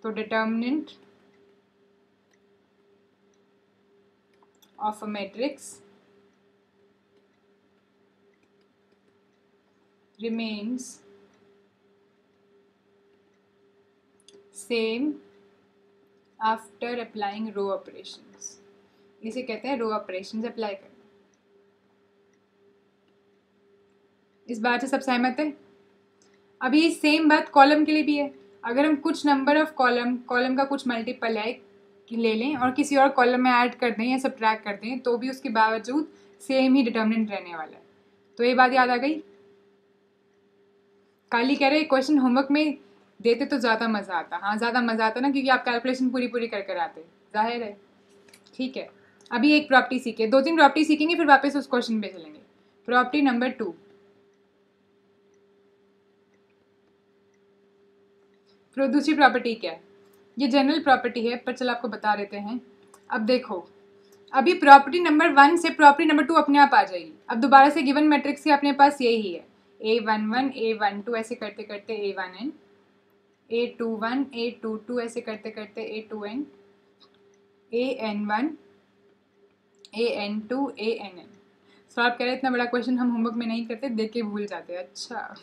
तो determinant of a matrix remains same after applying row operations. इसे कहते हैं रो ऑपरेशंस अप्लाई करना। इस बात से सब सहमत है। अभी सेम बात कॉलम के लिए भी है। अगर हम कुछ नंबर ऑफ कॉलम का कुछ मल्टीपल है ले लें और किसी और कॉलम में ऐड कर दें या सब्ट्रैक्ट कर दें, तो भी उसके बावजूद सेम ही डिटर्मिनेंट रहने वाला है। तो ये बात याद आ गई। काली कह रहे क्वेश्चन होमवर्क में देते तो ज़्यादा मज़ा आता। हाँ, ज़्यादा मज़ा आता ना, क्योंकि आप कैलकुलेशन पूरी पूरी कर कर आते, जाहिर है। ठीक है, अभी एक प्रॉपर्टी सीखे, 2-3 प्रॉपर्टी सीखेंगे फिर वापस उस क्वेश्चन पे चलेंगे। प्रॉपर्टी नंबर 2, फिर दूसरी प्रॉपर्टी क्या है, ये जनरल प्रॉपर्टी है पर चलो आपको बता देते हैं। अब देखो, अभी प्रॉपर्टी नंबर 1 से प्रॉपर्टी नंबर 2 अपने आप आ जाएगी। अब दोबारा से गिवन मैट्रिक्स के अपने पास यही है, A11 A12 ऐसे करते करते A1n, A21 A22 ऐसे करते करते A2n, AN1 AN2 ANn। Solve करें। इतना बड़ा क्वेश्चन हम होमवर्क में नहीं करते, देख के भूल जाते हैं। अच्छा,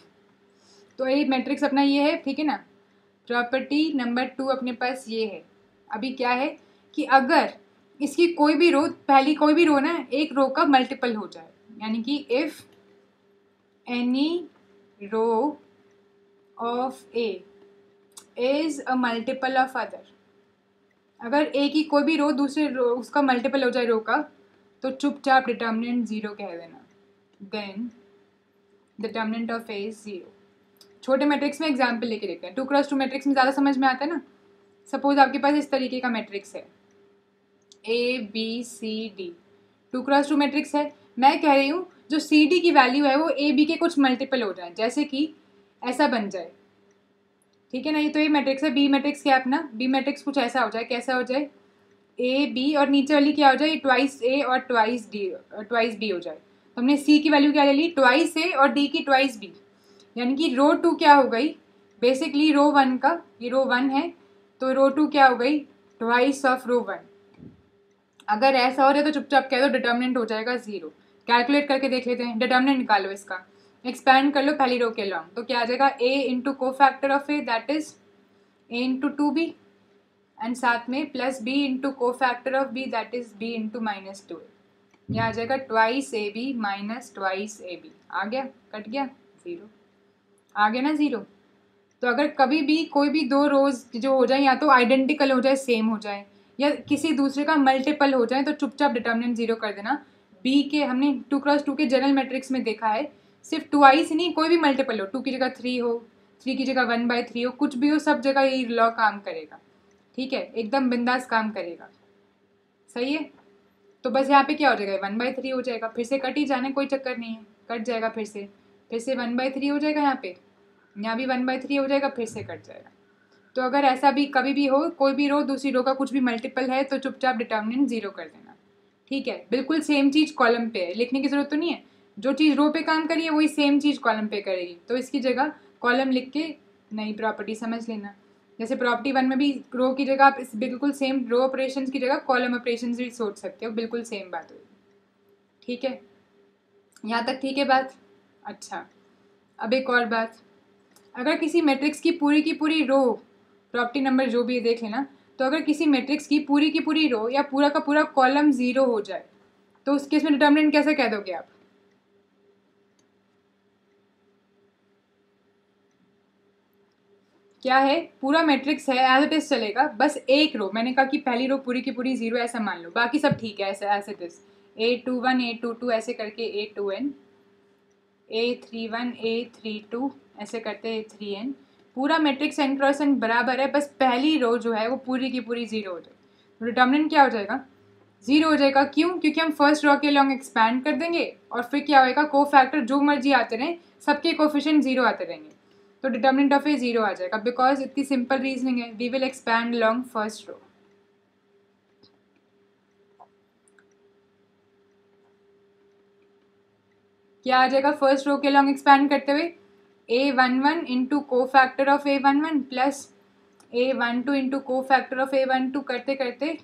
तो ये मैट्रिक्स अपना ये है, ठीक है ना। प्रॉपर्टी नंबर 2 अपने पास ये है। अभी क्या है कि अगर इसकी कोई भी रो, पहली कोई भी रो ना एक रो का मल्टीपल हो जाए, यानी कि if any row of A is a multiple of other, अगर ए की कोई भी रो दूसरे रो उसका मल्टीपल हो जाए रो का, तो चुपचाप डिटर्मिनेंट 0 कह देना। Then determinant of A is 0। छोटे मैट्रिक्स में एग्जाम्पल लेके देखते हैं। 2x2 मैट्रिक्स में ज़्यादा समझ में आता है ना। सपोज आपके पास इस तरीके का मैट्रिक्स है A B C D, 2x2 matrix है। मैं कह रही हूँ जो सी डी की वैल्यू है वो ए बी के कुछ मल्टीपल हो जाए, जैसे कि ऐसा बन जाए, ठीक है ना। ये तो ये मैट्रिक्स है। बी मैट्रिक्स क्या है अपना, बी मैट्रिक्स कुछ ऐसा हो जाए, कैसा हो जाए, ए बी और नीचे वाली क्या हो जाए, ट्वाइस ए और ट्वाइस बी हो जाए। तो हमने सी की वैल्यू क्या ले ली, ट्वाइस ए, और डी की ट्वाइस बी, यानी कि रो 2 क्या हो गई, बेसिकली रो 1 का, ये रो 1 है तो रो 2 क्या हो गई, ट्वाइस ऑफ रो 1। अगर ऐसा हो रहा है तो चुपचाप कह दो डिटर्मिनेंट हो जाएगा 0। कैलकुलेट करके देख लेते हैं, डिटर्मिनेंट निकालो इसका, एक्सपैंड कर लो पहली रो के लॉन्ग, तो क्या आ जाएगा, A into cofactor of A that is A into 2b, and साथ में plus B into cofactor of B that is B into -2a। यह आ जाएगा twice A B minus twice A B. आ गया, कट गया, 0 आ गया ना 0। तो अगर कभी भी कोई भी दो रोज जो हो जाए या तो आइडेंटिकल हो जाए, सेम हो जाए, या किसी दूसरे का मल्टीपल हो जाए, तो चुपचाप डिटर्मिनेंट 0 कर देना। बी के हमने 2x2 के जनरल मैट्रिक्स में देखा है, सिर्फ ट्वाइस ही नहीं, कोई भी मल्टीपल हो, 2 की जगह 3 हो, 3 की जगह 1/3 हो, कुछ भी हो, सब जगह यही लॉ काम करेगा, ठीक है, एकदम बिंदास काम करेगा। सही है। तो बस यहाँ पे क्या हो जाएगा, 1/3 हो जाएगा, फिर से कट ही जाने, कोई चक्कर नहीं है, कट जाएगा, फिर से 1/3 हो जाएगा, यहाँ भी 1/3 हो जाएगा, फिर से कट जाएगा। तो अगर ऐसा भी कभी भी हो, कोई भी रो दूसरी रो का कुछ भी मल्टीपल है, तो चुपचाप डिटर्मिनेंट 0 कर देना, ठीक है। बिल्कुल सेम चीज़ कॉलम पे है, लिखने की जरूरत तो नहीं है, जो चीज़ रो पे काम करी है वही सेम चीज़ कॉलम पे करेगी, तो इसकी जगह कॉलम लिख के नई प्रॉपर्टी समझ लेना। जैसे प्रॉपर्टी 1 में भी रो की जगह आप इस बिल्कुल सेम रो ऑपरेशंस की जगह कॉलम ऑपरेशंस भी सोच सकते हो, बिल्कुल सेम बात होगी, ठीक है। यहाँ तक ठीक है बात। अच्छा, अब एक और बात, अगर किसी मैट्रिक्स की पूरी रो, प्रॉपर्टी नंबर जो भी है देख लेना, तो अगर किसी मैट्रिक्स की पूरी रो या पूरा का पूरा कॉलम 0 हो जाए, तो उस केस में डिटर्मिनेंट कैसे कह दोगे आप, क्या है, पूरा मैट्रिक्स है एज इट इज चलेगा, बस एक रो, मैंने कहा कि पहली रो पूरी की पूरी 0 ऐसा मान लो, बाकी सब ठीक है ऐसे as it is, A21 A22 ऐसे करके A2n, A31 A32 ऐसे करते A3n, पूरा मैट्रिक्स n क्रॉस n बराबर है, बस पहली रो जो है वो पूरी की पूरी 0 हो जाए, तो डिटर्मिनेंट क्या हो जाएगा, 0 हो जाएगा। क्यों, क्योंकि हम फर्स्ट रो के लॉन्ग एक्सपैंड कर देंगे और फिर क्या होएगा, को फैक्टर जो मर्जी आते रहें, सबके कोफिशिएंट 0 आते रहेंगे, तो डिटर्मिनेंट ऑफ ए 0 आ जाएगा, बिकॉज इतनी सिंपल रीजनिंग है, we will expand long first row. क्या आ जाएगा फर्स्ट रो के लॉन्ग एक्सपैंड करते हुए, A11 into cofactor of A11 plus A12 into cofactor of A12 करते करते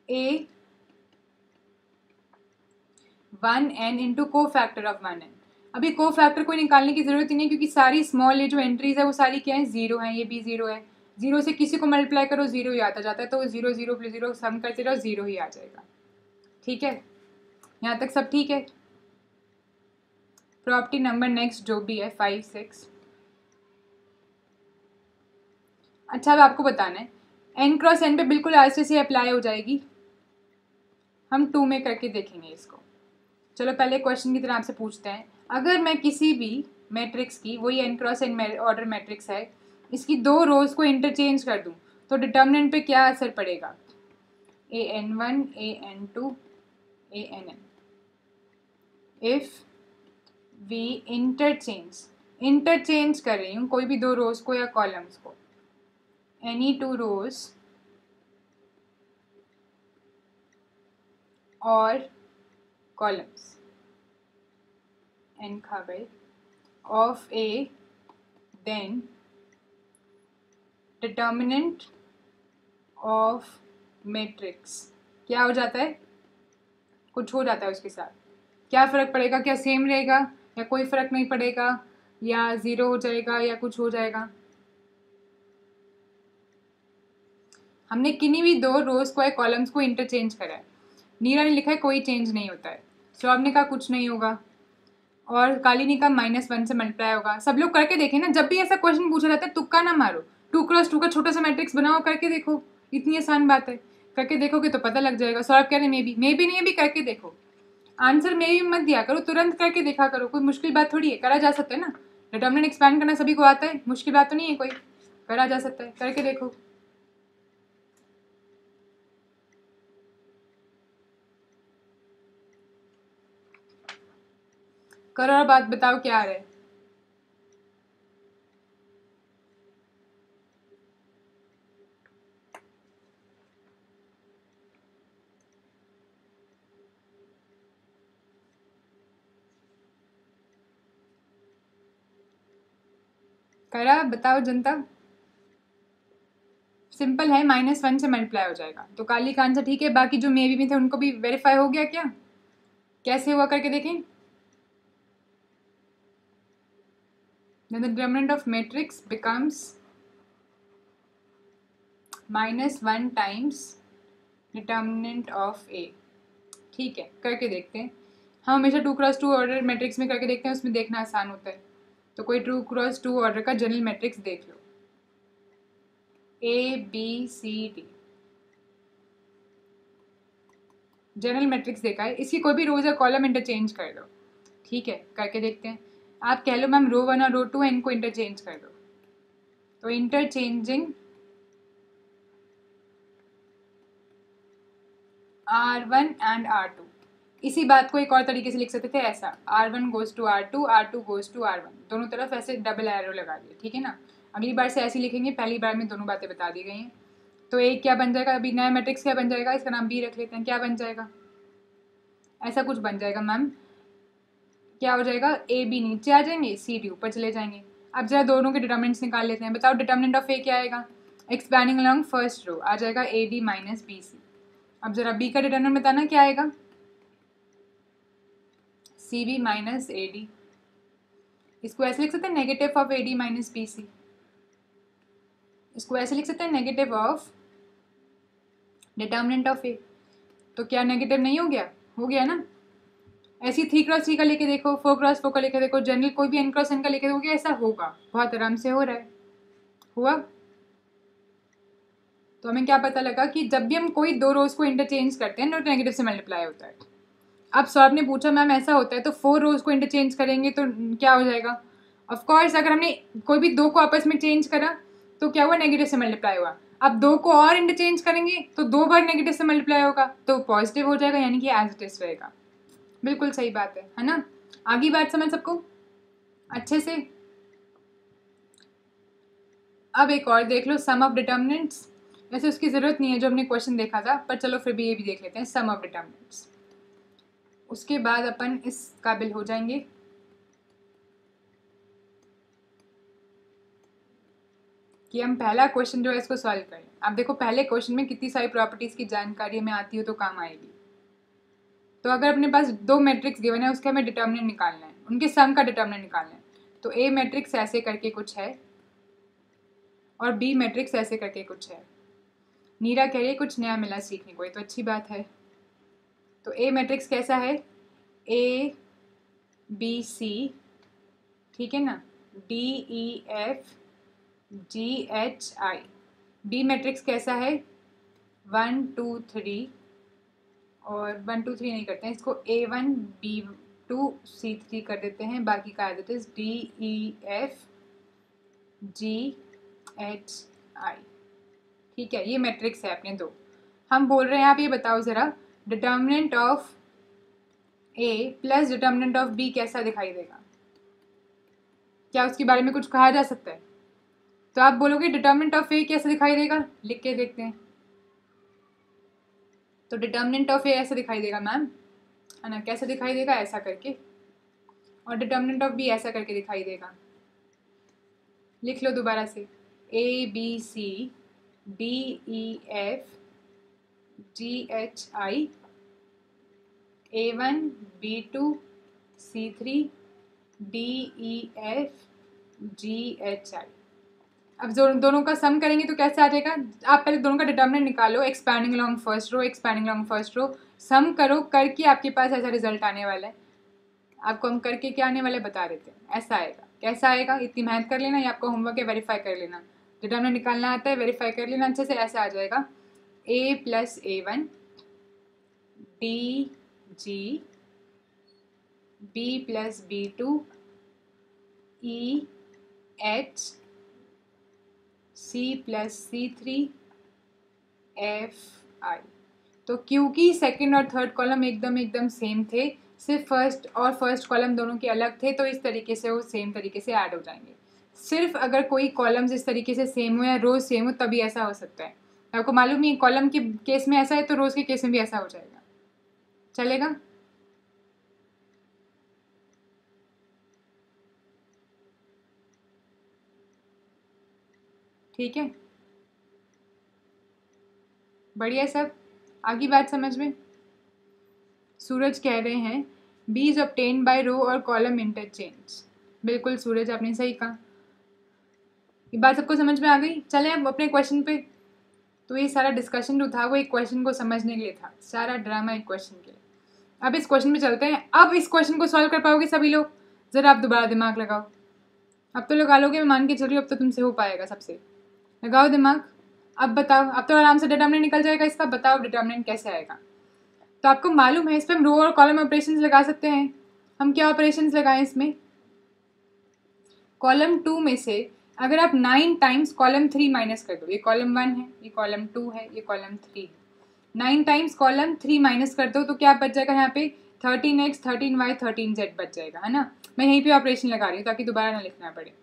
A1n into cofactor of 1n। अभी को फैक्टर कोई निकालने की जरूरत ही नहीं, क्योंकि सारी स्मॉल ये जो एंट्रीज है वो सारी क्या है, 0 है, ये भी 0 है, 0 से किसी को मल्टीप्लाई करो 0 ही आता जाता है, तो 0 0 प्लस 0 सम करते रहो 0 ही आ जाएगा, ठीक है। यहाँ तक सब ठीक है। प्रॉपर्टी नंबर नेक्स्ट जो भी है 5 6। अच्छा, अब आपको बताना है n क्रॉस n पे बिल्कुल ऐसे से अप्लाई हो जाएगी, हम 2 में करके देखेंगे इसको। चलो पहले क्वेश्चन की तरह आपसे पूछते हैं, अगर मैं किसी भी मैट्रिक्स की, वही n cross n order matrix है, इसकी दो रोज को इंटरचेंज कर दूं, तो डिटर्मिनेंट पे क्या असर पड़ेगा, an1 an2 ann। If we interchange कर रही हूँ कोई भी दो रोज को या कॉलम्स को, एनी टू रोज और कॉलम्स n खा गए of A, then determinant of matrix क्या हो जाता है, कुछ हो जाता है उसके साथ, क्या फ़र्क पड़ेगा? क्या सेम रहेगा या कोई फ़र्क नहीं पड़ेगा या ज़ीरो हो जाएगा या कुछ हो जाएगा? हमने किन्हीं भी दो रोज को या कॉलम्स को इंटरचेंज करा है। नीरा ने लिखा है कोई चेंज नहीं होता है, सौरभ ने कहा कुछ नहीं होगा, और काली ने कहा -1 से मल्टीप्लाई होगा। सब लोग करके देखें ना, जब भी ऐसा क्वेश्चन पूछा जाता है तुक्का ना मारो, 2x2 का छोटा सा मैट्रिक्स बनाओ, करके देखो, इतनी आसान बात है, करके देखोगे तो पता लग जाएगा। सौरभ कह रहे मे भी नहीं, अभी करके देखो, आंसर मे भी मत दिया करो, तुरंत करके देखा करो, कोई मुश्किल बात थोड़ी है, करा जा सकता है ना। डिटर्मिनेंट एक्सपैंड करना सभी को आता है, मुश्किल बात तो नहीं है कोई, करा जा सकता है, करके देखो। करो और बात बताओ क्या आ रहा है। करा बताओ जनता। सिंपल है, -1 से मल्टीप्लाई हो जाएगा, तो काली का आंसर ठीक है। बाकी जो मे बी में थे उनको भी वेरीफाई हो गया क्या? कैसे हुआ करके देखें। Then the determinant of matrix becomes -1 times determinant of A। ठीक है, करके देखते हैं। हम हमेशा 2x2 ऑर्डर मैट्रिक्स में करके देखते हैं, उसमें देखना आसान होता है। तो कोई 2x2 ऑर्डर का जनरल मैट्रिक्स देख लो, ABCD जनरल मैट्रिक्स देखा है, इसकी कोई भी रोज या कॉलम इंटरचेंज कर दो। ठीक है, करके देखते हैं। आप कह लो मैम रो 1 और रो 2 है, इनको इंटरचेंज कर दो, तो इंटरचेंजिंग R1 एंड R2। इसी बात को एक और तरीके से लिख सकते थे ऐसा, R1 goes to R2, R2 goes to R1, दोनों तरफ ऐसे डबल एरो लगा दिए। ठीक है ना, अगली बार से ऐसे लिखेंगे, पहली बार में दोनों बातें बता दी गई हैं। तो एक क्या बन जाएगा, अभी नया मैट्रिक्स क्या बन जाएगा, इसका नाम B रख लेते हैं, क्या बन जाएगा, ऐसा कुछ बन जाएगा मैम। क्या हो जाएगा, AB नीचे आ जाएंगे, CD ऊपर चले जाएंगे। अब जरा दोनों के डिटर्मिनेंट्स निकाल लेते हैं। बताओ डिटर्मिनेंट ऑफ A क्या आएगा, एक्सपैंडिंग अलॉन्ग फर्स्ट रो आ जाएगा AD - BC। अब जरा B का डिटर्मिनेंट बताना क्या आएगा, CB - AD। इसको ऐसे लिख सकते हैं नेगेटिव ऑफ AD - BC। इसको ऐसे लिख सकते हैं negative of determinant of A। तो क्या नेगेटिव नहीं हो गया, हो गया ना। ऐसी 3x3 का लेके देखो, 4x4 का लेके देखो, जनरल कोई भी n×n का लेके देखोगे, ऐसा होगा, बहुत आराम से हो रहा है। हुआ। तो हमें क्या पता लगा कि जब भी हम कोई दो रोज को इंटरचेंज करते हैं, नॉट नेगेटिव से मल्टीप्लाई होता है। अब सौरभ ने पूछा मैम ऐसा होता है तो 4 रोज को इंटरचेंज करेंगे तो क्या हो जाएगा। ऑफकोर्स अगर हमने कोई भी दो को आपस में चेंज करा तो क्या हुआ, नेगेटिव से मल्टीप्लाई हुआ। अब दो को और इंटरचेंज करेंगे तो 2 बार नेगेटिव से मल्टीप्लाई होगा, तो पॉजिटिव हो जाएगा, यानी कि एज इट इज रहेगा। बिल्कुल सही बात है ना। आगे बात समझ सबको अच्छे से। अब एक और देख लो, सम ऑफ डिटर्मिनेंट्स। वैसे उसकी ज़रूरत नहीं है जो हमने क्वेश्चन देखा था, पर चलो फिर भी ये भी देख लेते हैं, सम ऑफ डिटर्मिनेंट्स। उसके बाद अपन इस काबिल हो जाएंगे कि हम पहला क्वेश्चन जो है इसको सॉल्व करें। अब देखो पहले क्वेश्चन में कितनी सारी प्रॉपर्टीज़ की जानकारी हमें आती हो तो काम आएगी। तो अगर अपने पास दो मैट्रिक्स गिवन है, उसका हमें डिटर्मिनेंट निकालना है, उनके सम का डिटर्मिनेंट निकालना है। तो A मैट्रिक्स ऐसे करके कुछ है और B मैट्रिक्स ऐसे करके कुछ है। नीरा कह रही है कुछ नया मिला सीखने को, ये तो अच्छी बात है। तो A मैट्रिक्स कैसा है, ABC, ठीक है ना, DEFGHI। B मैट्रिक्स कैसा है, 1 2 3, और 1 2 3 नहीं करते हैं इसको, A1 B2 C3 कर देते हैं, बाकी का एज इट इज DEFGHI। ठीक है, ये मैट्रिक्स है अपने दो। हम बोल रहे हैं, आप ये बताओ ज़रा, determinant of A plus determinant of B कैसा दिखाई देगा, क्या उसके बारे में कुछ कहा जा सकता है। तो आप बोलोगे डिटर्मिनेंट ऑफ A कैसा दिखाई देगा, लिख के देखते हैं। तो डिटर्मिनेंट ऑफ A ऐसा दिखाई देगा मैम, है ना, कैसा दिखाई देगा, ऐसा करके, और डिटर्मिनेंट ऑफ B ऐसा करके दिखाई देगा। लिख लो दोबारा से, ABCDEFGHI A1 B2 C3 D E F G H I। अब दोनों का सम करेंगे तो कैसे आ जाएगा? आप पहले दोनों का डिटर्मिनेंट निकालो, expanding along first row, expanding along first row, sum करो, करके आपके पास ऐसा रिजल्ट आने वाला है। आपको हम करके क्या आने वाला है बता देते हैं। ऐसा आएगा। कैसा आएगा? इतनी मेहनत कर लेना, ये आपका होमवर्क है, वेरीफाई कर लेना। डिटर्मिनेंट निकालना आता है, वेरीफाई कर लेना अच्छे से। ऐसा आ जाएगा A+A1 DG B+B2 EH C+C3 FI। तो क्योंकि सेकंड और थर्ड कॉलम एकदम सेम थे, सिर्फ फर्स्ट कॉलम दोनों के अलग थे, तो इस तरीके से वो सेम तरीके से ऐड हो जाएंगे। सिर्फ अगर कोई कॉलम्स इस तरीके से सेम हो या रोज सेम हो तभी ऐसा हो सकता है। आपको मालूम नहीं, कॉलम के केस में ऐसा है तो रोज के केस में भी ऐसा हो जाएगा। चलेगा? ठीक है, बढ़िया सब। आगे बात समझ में? सूरज कह रहे हैं बी इज ऑब्टेन बाय रो और कॉलम इंटरचेंज। बिल्कुल सूरज, आपने सही कहा। ये बात सबको समझ में आ गई? चलें अब अपने क्वेश्चन पे। तो ये सारा डिस्कशन जो था वो एक क्वेश्चन को समझने के लिए था, सारा ड्रामा एक क्वेश्चन के लिए। अब इस क्वेश्चन पे चलते हैं। अब इस क्वेश्चन को सॉल्व कर पाओगे सभी लोग? ज़रा आप दोबारा दिमाग लगाओ। अब तो लगा लोगे, मैं मान के चल रही हूँ अब तो तुमसे हो पाएगा सबसे। लगाओ दिमाग। अब बताओ, अब तो आराम से डिटर्मिनेंट निकल जाएगा इसका। बताओ डिटर्मिनेंट कैसे आएगा? तो आपको मालूम है इस पर हम रो और कॉलम ऑपरेशंस लगा सकते हैं। हम क्या ऑपरेशंस लगाएं इसमें? कॉलम 2 में से अगर आप 9 टाइम्स कॉलम 3 माइनस कर दो, ये कॉलम 1 है, ये कॉलम 2 है, ये कॉलम 3 है, 9 टाइम्स कॉलम 3 माइनस कर दो तो क्या बच जाएगा यहाँ पे? 13x 13y 13z बच जाएगा, है ना। मैं यहीं पे ऑपरेशन लगा रही हूँ ताकि दोबारा ना लिखना पड़े।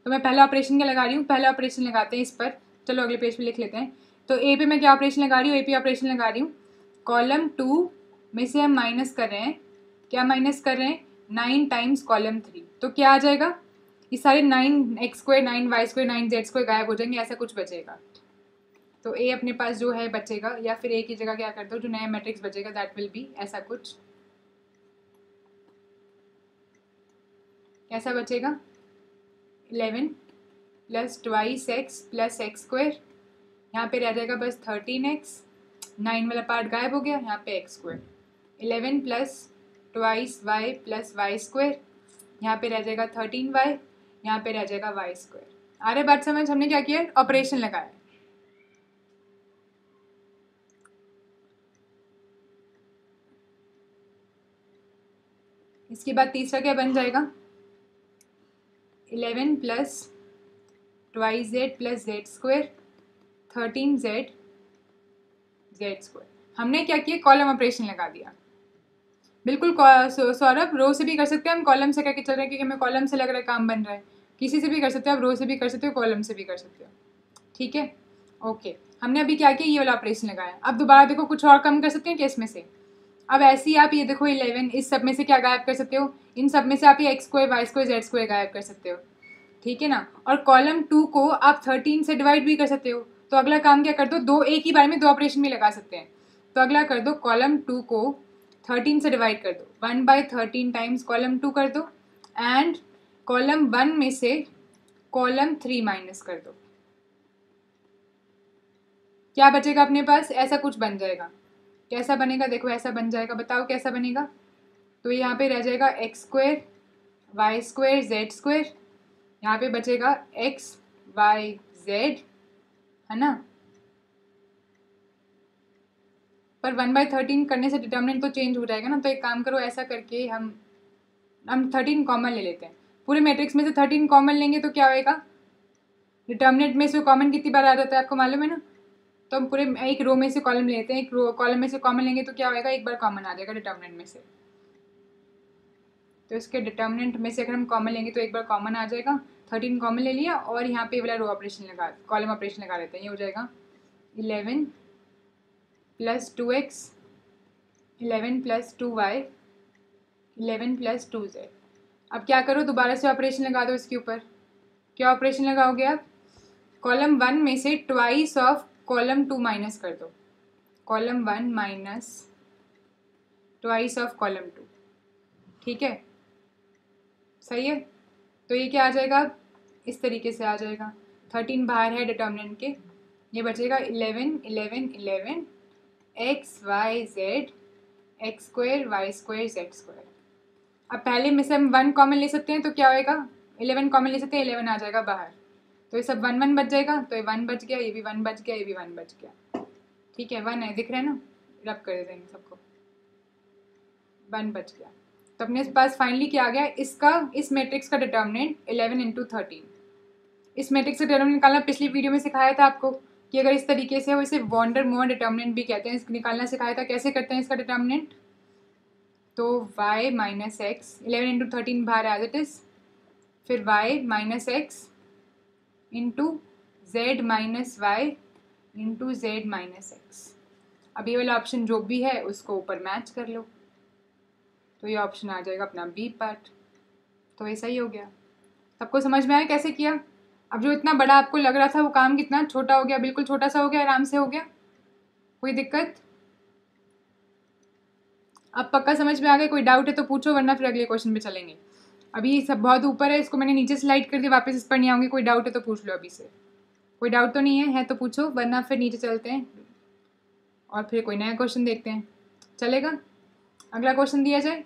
तो मैं पहला ऑपरेशन क्या लगा रही हूँ? पहला ऑपरेशन लगाते हैं इस पर। चलो अगले पेज पे लिख लेते हैं। तो ए पे मैं क्या ऑपरेशन लगा रही हूँ? ए पे ऑपरेशन लगा रही हूँ, कॉलम 2 में से हम माइनस कर रहे हैं, क्या माइनस कर रहे हैं? 9 टाइम्स कॉलम 3। तो क्या आ जाएगा? ये सारे 9x² 9y² 9z² गायब हो जाएंगे, ऐसा कुछ बचेगा। तो ए अपने पास जो है बचेगा, या फिर ए की जगह क्या कर दो, जो नया मैट्रिक्स बचेगा दैट विल बी ऐसा कुछ। कैसा बचेगा? 11 + 2x + x²। यहाँ पे रह जाएगा बस 13x, 9 वाला पार्ट गायब हो गया, यहाँ पे x²। 11 + 2y + y², यहाँ पे रह जाएगा 13y, यहाँ पे रह जाएगा y²। आ रहे बात समझ? हमने क्या किया? ऑपरेशन लगाया। इसके बाद तीसरा क्या बन जाएगा? 11 + 2z + z², 13z z²। हमने क्या किया? कॉलम ऑपरेशन लगा दिया। बिल्कुल सौरभ, रो से भी कर सकते हैं हम, कॉलम से करके चल रहे हैं क्योंकि हमें कॉलम से लग रहा है काम बन रहा है। किसी से भी कर सकते हो आप, रो से भी कर सकते हो, कॉलम से भी कर सकते हो। ठीक है, ओके। हमने अभी क्या किया? ये वाला ऑपरेशन लगाया। अब दोबारा देखो, कुछ और कम कर सकते हैं क्या इसमें से? अब ऐसे ही आप ये देखो 11, इस सब में से क्या गायब कर सकते हो? इन सब में से आप ये x² y² z² गायब कर सकते हो, ठीक है ना। और कॉलम 2 को आप 13 से डिवाइड भी कर सकते हो। तो अगला काम क्या कर दो, दो एक ही बार में दो ऑपरेशन भी लगा सकते हैं। तो अगला कर दो, कॉलम 2 को 13 से डिवाइड कर दो, 1/13 टाइम्स कॉलम 2 कर दो, एंड कॉलम 1 में से कॉलम 3 माइनस कर दो। क्या बचेगा अपने पास? ऐसा कुछ बन जाएगा। कैसा बनेगा? देखो ऐसा बन जाएगा। बताओ कैसा बनेगा? तो यहाँ पे रह जाएगा x² y² z², यहाँ पे बचेगा x y z, है ना। पर 1/13 करने से डिटर्मिनेंट तो चेंज हो जाएगा ना। तो एक काम करो, ऐसा करके हम 13 कॉमन ले लेते हैं। पूरे मैट्रिक्स में से 13 कॉमन लेंगे तो क्या होएगा? डिटर्मिनेंट में से कॉमन कितनी बार आ जाता है आपको मालूम है ना। तो हम पूरे एक रो में से कॉलम लेते हैं, एक रो कॉलम में से कॉमन लेंगे तो क्या होएगा? एक बार कॉमन आ जाएगा डिटर्मिनेंट में से। तो इसके डिटर्मिनेंट में से अगर हम कॉमन लेंगे तो एक बार कॉमन आ जाएगा। 13 कॉमन ले लिया और यहाँ पे वाला रो ऑपरेशन लगा, कॉलम ऑपरेशन लगा लेते हैं। ये हो जाएगा 11 + 2x, 11 + 2y, 11 + 2z। अब क्या करो? दोबारा से ऑपरेशन लगा दो इसके ऊपर। क्या ऑपरेशन लगाओगे आप? कॉलम 1 में से ट्वाइस ऑफ कॉलम 2 माइनस कर दो। Column 1 minus twice of column 2, ठीक है, सही है। तो ये क्या आ जाएगा, इस तरीके से आ जाएगा, 13 बाहर है डिटर्मिनेंट के, ये बचेगा 11 11 11 x y z x square y square z square. अब पहले में से हम 1 कॉमन ले सकते हैं, तो क्या होएगा, 11 कॉमन ले सकते हैं, 11 आ जाएगा बाहर, तो ये सब 1 1 बच जाएगा, तो ये 1 बच गया, ये भी 1 बच गया, ये भी 1 बच गया, ठीक है, 1 है, दिख रहा है ना, रब कर देंगे सबको, 1 बच गया। तो अपने पास फाइनली क्या आ गया, इसका, इस मैट्रिक्स का डिटर्मिनेंट 11 इंटू 13। इस मैट्रिक्स का डिटर्मिनेंट निकालना पिछली वीडियो में सिखाया था आपको कि अगर इस तरीके से हो, इसे वॉन्डर मोअर डिटर्मिनेंट भी कहते हैं, इसको निकालना सिखाया था, कैसे करते हैं इसका डिटर्मिनेंट। तो y माइनस एक्स, 11 इंटू 13 बाहर एज इट इज़, फिर y minus x into z minus y into z minus x. अब ये वाला ऑप्शन जो भी है उसको ऊपर मैच कर लो, तो ये ऑप्शन आ जाएगा अपना बी पार्ट। तो ऐसा ही हो गया, सबको समझ में आया कैसे किया। अब जो इतना बड़ा आपको लग रहा था वो काम कितना छोटा हो गया, बिल्कुल छोटा सा हो गया, आराम से हो गया, कोई दिक्कत। अब पक्का समझ में आ गया, कोई डाउट है तो पूछो, वरना फिर अगले क्वेश्चन पे चलेंगे। अभी सब बहुत ऊपर है, इसको मैंने नीचे स्लाइड कर दिया, वापस इस पर नहीं आऊँगी, कोई डाउट है तो पूछ लो अभी से, कोई डाउट तो नहीं है तो पूछो, वरना फिर नीचे चलते हैं और फिर कोई नया क्वेश्चन देखते हैं, चलेगा। अगला क्वेश्चन दिया जाए,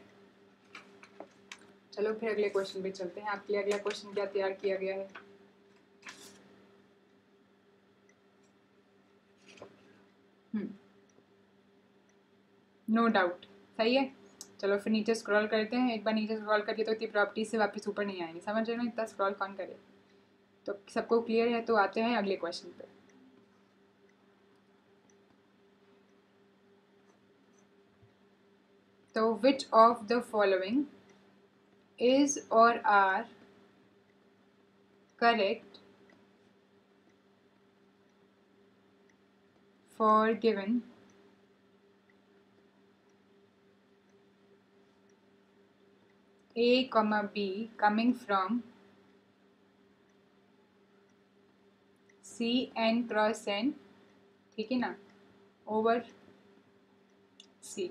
चलो फिर अगले क्वेश्चन पे चलते हैं। आपके लिए अगला क्वेश्चन क्या तैयार किया गया है। नो डाउट, सही है। चलो फिर नीचे स्क्रॉल करते हैं, एक बार नीचे स्क्रॉल करके तो इतनी प्रॉपर्टी से वापस ऊपर नहीं आएंगे, समझ रहे हो ना, इतना स्क्रॉल कौन करे। तो सबको क्लियर है, तो आते हैं अगले क्वेश्चन पे। तो which of the following is or are correct for given A, B coming from C n cross n, ठीक है ना, over C।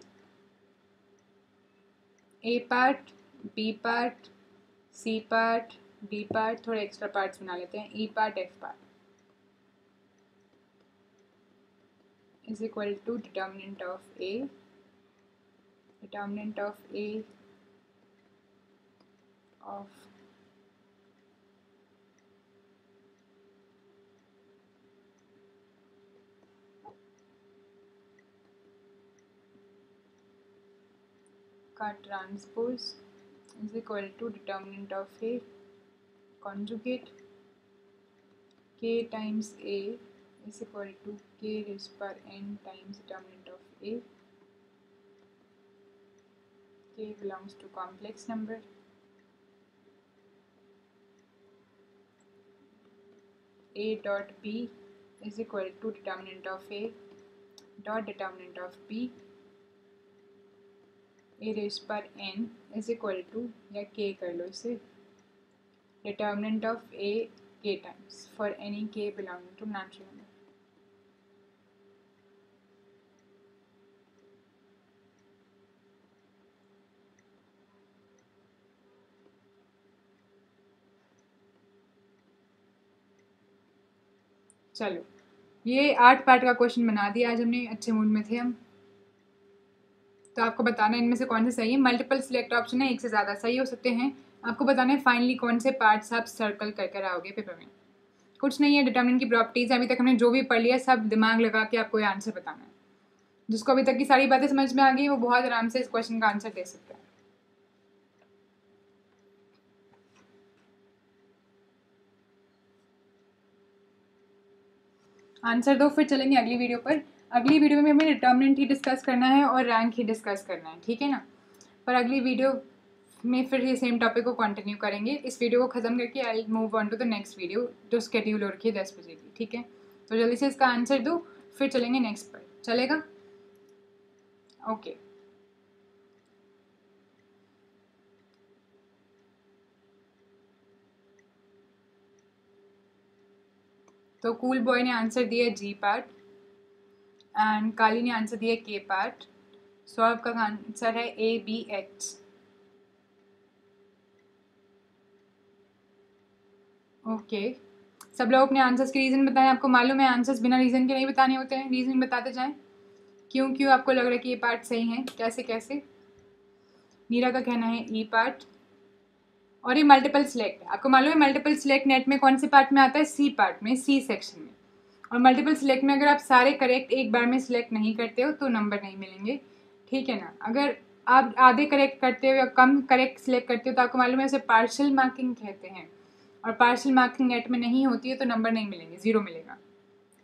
A part, B part, C part, D part, थोड़े एक्स्ट्रा पार्ट्स बना लेते हैं, E part, F part is equal to determinant of A, determinant of A of का transpose is equal to determinant of A conjugate K times A is equal to K raised per n times determinant of A. K belongs to complex number. A dot B is equal to determinant of A dot determinant of B. A raised per n is equal to, या K कर लो इसे, determinant of A K times for any K belonging to natural number. चलो ये 8 पार्ट का क्वेश्चन बना दिया आज हमने, अच्छे मूड में थे हम। तो आपको बताना है इनमें से कौन से सही है, मल्टीपल सिलेक्ट ऑप्शन है, एक से ज़्यादा सही हो सकते हैं, आपको बताना है फाइनली कौन से पार्ट्स आप सर्कल कर कर आओगे पेपर में। कुछ नहीं है, डिटर्मिनेंट की प्रॉपर्टीज़ अभी तक हमने जो भी पढ़ लिया सब दिमाग लगा के आपको ये आंसर बताना है। जिसको अभी तक की सारी बातें समझ में आ गई वो बहुत आराम से इस क्वेश्चन का आंसर दे सकता है। आंसर दो, फिर चलेंगे अगली वीडियो पर। अगली वीडियो में हमें डिटर्मिनेंट ही डिस्कस करना है और रैंक ही डिस्कस करना है, ठीक है ना। पर अगली वीडियो में फिर ये सेम टॉपिक को कंटिन्यू करेंगे। इस वीडियो को ख़त्म करके I move on to the next video जो स्केड्यूल हो रखी है 10 बजे की, ठीक है। तो जल्दी से इसका आंसर दो, फिर चलेंगे नेक्स्ट पर, चलेगा, ओके। तो कूल बॉय ने आंसर दिया जी पार्ट एंड काली ने आंसर दिया के पार्ट, सौरभ का आंसर है ABH। ओके, सब लोग अपने आंसर्स के रीज़न बताएं। आपको मालूम है आंसर्स बिना रीज़न के नहीं बताने होते हैं, रीज़न बताते जाएं। क्यों क्यों आपको लग रहा है कि ये पार्ट सही है, कैसे कैसे। नीरा का कहना है ई पार्ट। और ये मल्टीपल सिलेक्ट है, आपको मालूम है मल्टीपल सिलेक्ट नेट में कौन से पार्ट में आता है, सी पार्ट में, सी सेक्शन में। और मल्टीपल सिलेक्ट में अगर आप सारे करेक्ट एक बार में सिलेक्ट नहीं करते हो तो नंबर नहीं मिलेंगे, ठीक है ना। अगर आप आधे करेक्ट करते हो या कम करेक्ट सिलेक्ट करते हो तो आपको मालूम है उसे पार्शियल मार्किंग कहते हैं। और पार्शियल मार्किंग नेट में नहीं होती है तो नंबर नहीं मिलेंगे, 0 मिलेगा।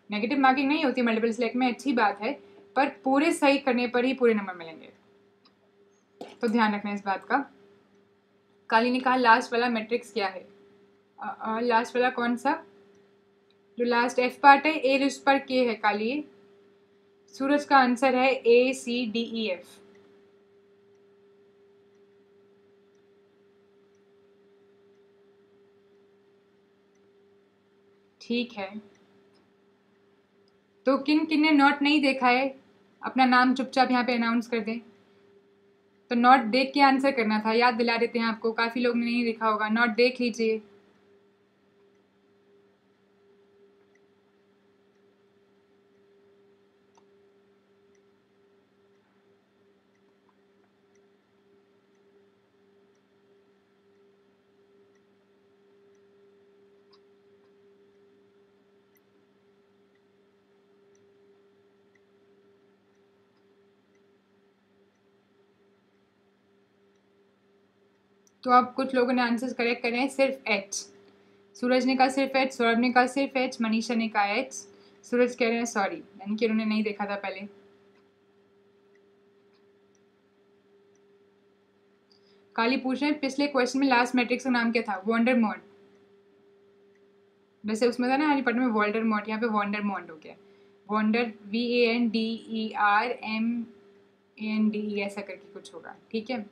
नेगेटिव मार्किंग नहीं होती मल्टीपल सिलेक्ट में, अच्छी बात है, पर पूरे सही करने पर ही पूरे नंबर मिलेंगे, तो ध्यान रखना इस बात का। काली ने कहा लास्ट वाला मैट्रिक्स क्या है। लास्ट वाला कौन सा, जो लास्ट एफ पार्ट है, ए रिस्ट पर के है काली। सूरज का आंसर है ACDEF। ठीक है, तो किन किन ने नोट नहीं देखा है अपना नाम चुपचाप यहाँ पे अनाउंस कर दें। तो नोट देख के आंसर करना था, याद दिला देते हैं आपको, काफ़ी लोग ने नहीं देखा होगा, नोट देख लीजिए। तो अब कुछ लोगों ने आंसर्स करेक्ट करे हैं, सिर्फ H। सूरज ने कहा सिर्फ H, सौरभ ने कहा सिर्फ H, मनीषा ने कहा H। सूरज कह रहे हैं सॉरी, यानी कि उन्होंने नहीं देखा था पहले। काली पूछ रहे हैं पिछले क्वेश्चन में लास्ट मैट्रिक्स का नाम क्या था, वॉन्डर मॉड। वैसे उसमें था ना हैरी पॉटर में वॉल्डर मॉड, यहाँ पे वॉन्डर मॉड हो गया। वॉन्डर VANDERMANDE ऐसा करके कुछ होगा, ठीक है।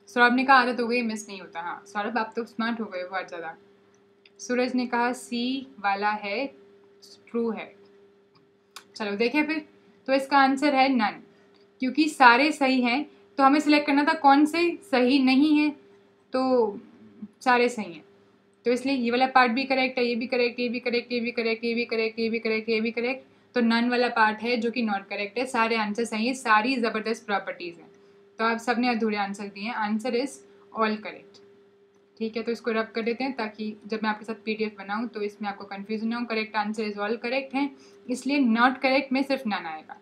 सौरभ ने कहा आदत हो गई, मिस नहीं होता। हाँ सौरभ आप तो स्मार्ट हो गए बहुत ज़्यादा। सूरज ने कहा C वाला है, ट्रू है। चलो देखें फिर, तो इसका आंसर है नन, क्योंकि सारे सही हैं तो हमें सिलेक्ट करना था कौन से सही नहीं है, तो सारे सही हैं, तो इसलिए ये वाला पार्ट भी करेक्ट है, ये भी करेक्ट, ये भी करेक्ट, ये भी करेक्ट, ये भी करेक्ट, ये भी करेक्ट, ये भी करेक्ट, तो नन वाला पार्ट है जो कि नॉट करेक्ट है। सारे आंसर सही है, सारी ज़बरदस्त प्रॉपर्टीज़ हैं, तो आप सब ने अधूरे आंसर दिए हैं, आंसर इज़ ऑल करेक्ट। ठीक है, तो इसको रब कर देते हैं ताकि जब मैं आपके साथ PDF बनाऊँ तो इसमें आपको कन्फ्यूजन ना हो। Correct answer is all correct है, इसलिए नॉट करेक्ट में सिर्फ नन आएगा।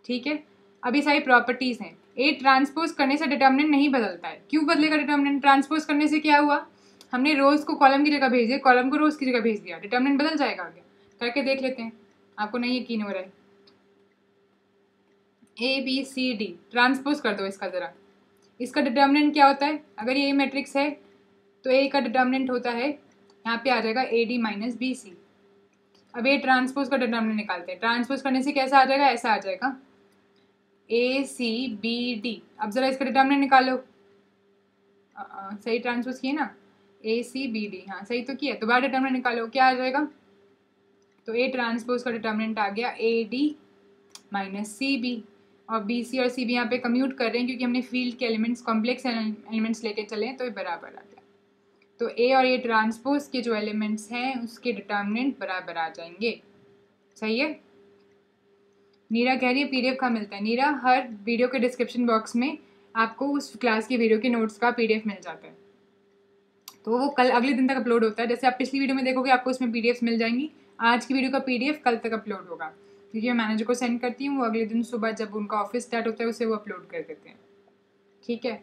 ठीक है, अभी सारी प्रॉपर्टीज़ हैं। ए ट्रांसपोज करने से डिटर्मिनेंट नहीं बदलता है, क्यों बदलेगा डिटर्मिनेंट, ट्रांसपोज करने से क्या हुआ, हमने रोज को कॉलम की जगह भेज दिया, कॉलम को रोज की जगह भेज दिया, डिटर्मिनेंट बदल जाएगा क्या, करके देख लेते हैं, आपको नहीं यकीन हो रहा है। ABCD ट्रांसपोज कर दो इसका ज़रा, इसका डिटर्मिनेंट क्या होता है, अगर ये मैट्रिक्स है तो ए का डिटर्मिनेंट होता है, यहाँ पे आ जाएगा AD - BC। अब ए ट्रांसपोज का डिटर्मिनेंट निकालते हैं, ट्रांसपोज करने से कैसा आ जाएगा, ऐसा आ जाएगा ACBD। अब ज़रा इसका डिटर्मिनेंट निकालो, सही ट्रांसपोज किए ना, ACBD, हाँ सही तो किया, दोबारा डिटर्मिनेंट निकालो, क्या आ जाएगा, तो ए ट्रांसपोज का डिटर्मिनेंट आ गया AD - CB, और BC और CB यहाँ पे कम्यूट कर रहे हैं क्योंकि हमने फील्ड के एलिमेंट्स, कॉम्प्लेक्स एलिमेंट्स लेके चले हैं, तो ये बराबर आ गया। तो ए और ए ट्रांसपोज के जो एलिमेंट्स हैं उसके डिटर्मिनेंट बराबर आ जाएंगे, सही है। नीरा कह रही है PDF कहाँ मिलता है, नीरा हर वीडियो के डिस्क्रिप्शन बॉक्स में आपको उस क्लास की वीडियो के नोट्स का PDF मिल जाता है, तो वो कल अगले दिन तक अपलोड होता है। जैसे आप पिछली वीडियो में देखोगे आपको उसमें PDFs मिल जाएंगी, आज की वीडियो का PDF कल तक अपलोड होगा, क्योंकि मैं मैनेजर को सेंड करती हूँ, वो अगले दिन सुबह जब उनका ऑफिस स्टार्ट होता है उसे वो अपलोड कर देते हैं। ठीक है,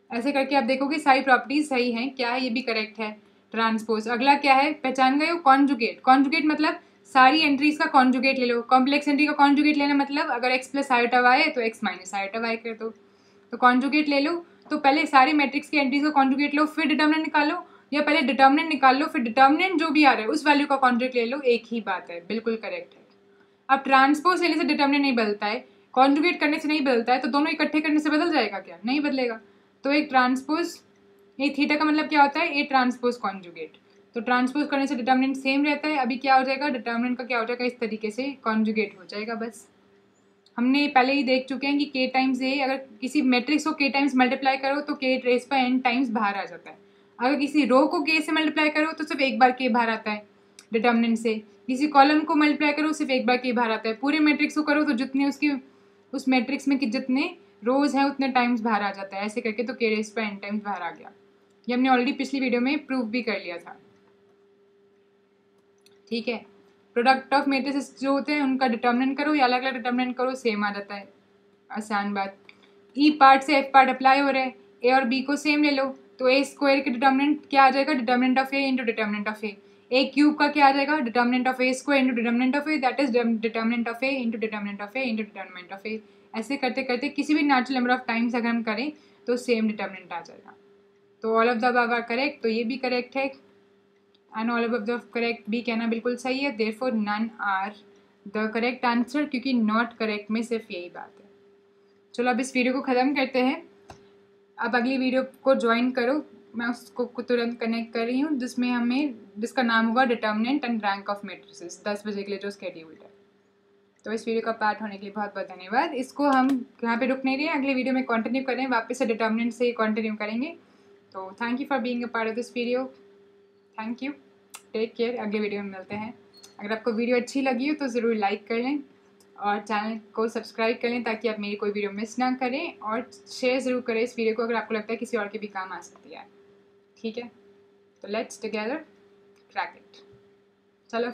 ऐसे करके आप देखोगे सारी प्रॉपर्टीज सही हैं। क्या है, ये भी करेक्ट है, ट्रांसपोज। अगला क्या है, पहचान गए हो, कॉन्जुगेट। कॉन्जुगेट मतलब सारी एंट्रीज का कॉन्जुगेट ले लो, कॉम्प्लेक्स एंट्री का कॉन्जुगेट लेना मतलब अगर x + iota y है तो x - iota y कर दो, तो कॉन्जुगेट ले लो। तो पहले सारे मैट्रिक्स की एंट्रीज का कॉन्जुगेट लो, फिर डिटर्मिनेंट निकालो, या पहले डिटर्मिनेंट निकाल लो फिर डिटर्मिनेंट जो भी आ रहा है उस वैल्यू का कॉन्जुगेट ले लो, एक ही बात है, बिल्कुल करेक्ट है। अब ट्रांसपोज लेने से डिटर्मिनेंट नहीं बदलता है, कॉन्जुगेट करने से नहीं बदलता है, तो दोनों इकट्ठे करने से बदल जाएगा क्या, नहीं बदलेगा। तो एक ट्रांसपोज, ये थीटा का मतलब क्या होता है, ए ट्रांसपोज कॉन्जुगेट, तो ट्रांसपोज करने से डिटर्मिनेंट सेम रहता है। अभी क्या हो जाएगा, डिटर्मिनेंट का क्या हो जाएगा, इस तरीके से कॉन्जुगेट हो जाएगा बस। हमने पहले ही देख चुके हैं कि k टाइम्स a, अगर किसी मैट्रिक्स को k टाइम्स मल्टीप्लाई करो तो k रेस पर n टाइम्स बाहर आ जाता है। अगर किसी रो को k से मल्टीप्लाई करो तो सिर्फ एक बार k बाहर आता है डिटर्मिनेंट से। किसी कॉलम को मल्टीप्लाई करो सिर्फ एक बार k बाहर आता है। पूरे मैट्रिक्स को करो तो जितने उसकी उस मैट्रिक्स में जितने रोज हैं उतने टाइम्स बाहर आ जाता है। ऐसे करके तो k रेस पर n टाइम्स बाहर आ गया। ये हमने ऑलरेडी पिछली वीडियो में प्रूव भी कर लिया था। ठीक है, प्रोडक्ट ऑफ मैट्रिसेस जो होते हैं उनका डिटर्मिनेंट करो या अलग अलग डिटर्मिनेंट करो, सेम आ जाता है। आसान बात। ई पार्ट से एफ पार्ट अप्लाई हो रहा है, ए और बी को सेम ले लो तो ए स्क्वायर के डिटर्मिनेंट क्या आ जाएगा, determinant of A into determinant of A cube का क्या आ जाएगा, determinant of A square into determinant of A, that is determinant of A into determinant of A into determinant of A. ऐसे करते करते किसी भी नेचुरल नंबर ऑफ टाइम्स अगर हम करें तो सेम डिटर्मिनेंट आ जाएगा। तो all of the above are correct, तो ये भी करेक्ट है and all of the correct भी कहना बिल्कुल सही है। Therefore none are the correct answer, क्योंकि नॉट करेक्ट में सिर्फ यही बात है। चलो अब इस वीडियो को ख़त्म करते हैं। अब अगली वीडियो को ज्वाइन करो, मैं उसको तुरंत कनेक्ट कर रही हूँ जिसका नाम होगा determinant and rank of matrices, 10 बजे के लिए जो स्केड्यूल्ड है। तो इस वीडियो का पार्ट होने के लिए बहुत बहुत धन्यवाद। इसको हम यहाँ पे रुक नहीं रहे हैं, अगले वीडियो में कंटिन्यू कर रहे हैं, वापस से डिटर्मिनेंट से कंटिन्यू करेंगे। तो thank you for being a part of this video, thank you, take care. अगले वीडियो में मिलते हैं। अगर आपको वीडियो अच्छी लगी हो तो ज़रूर लाइक कर लें और चैनल को सब्सक्राइब कर लें ताकि आप मेरी कोई वीडियो मिस ना करें, और शेयर ज़रूर करें इस वीडियो को अगर आपको लगता है किसी और के भी काम आ सकती है। ठीक है, तो लेट्स टुगेदर क्रैक इट।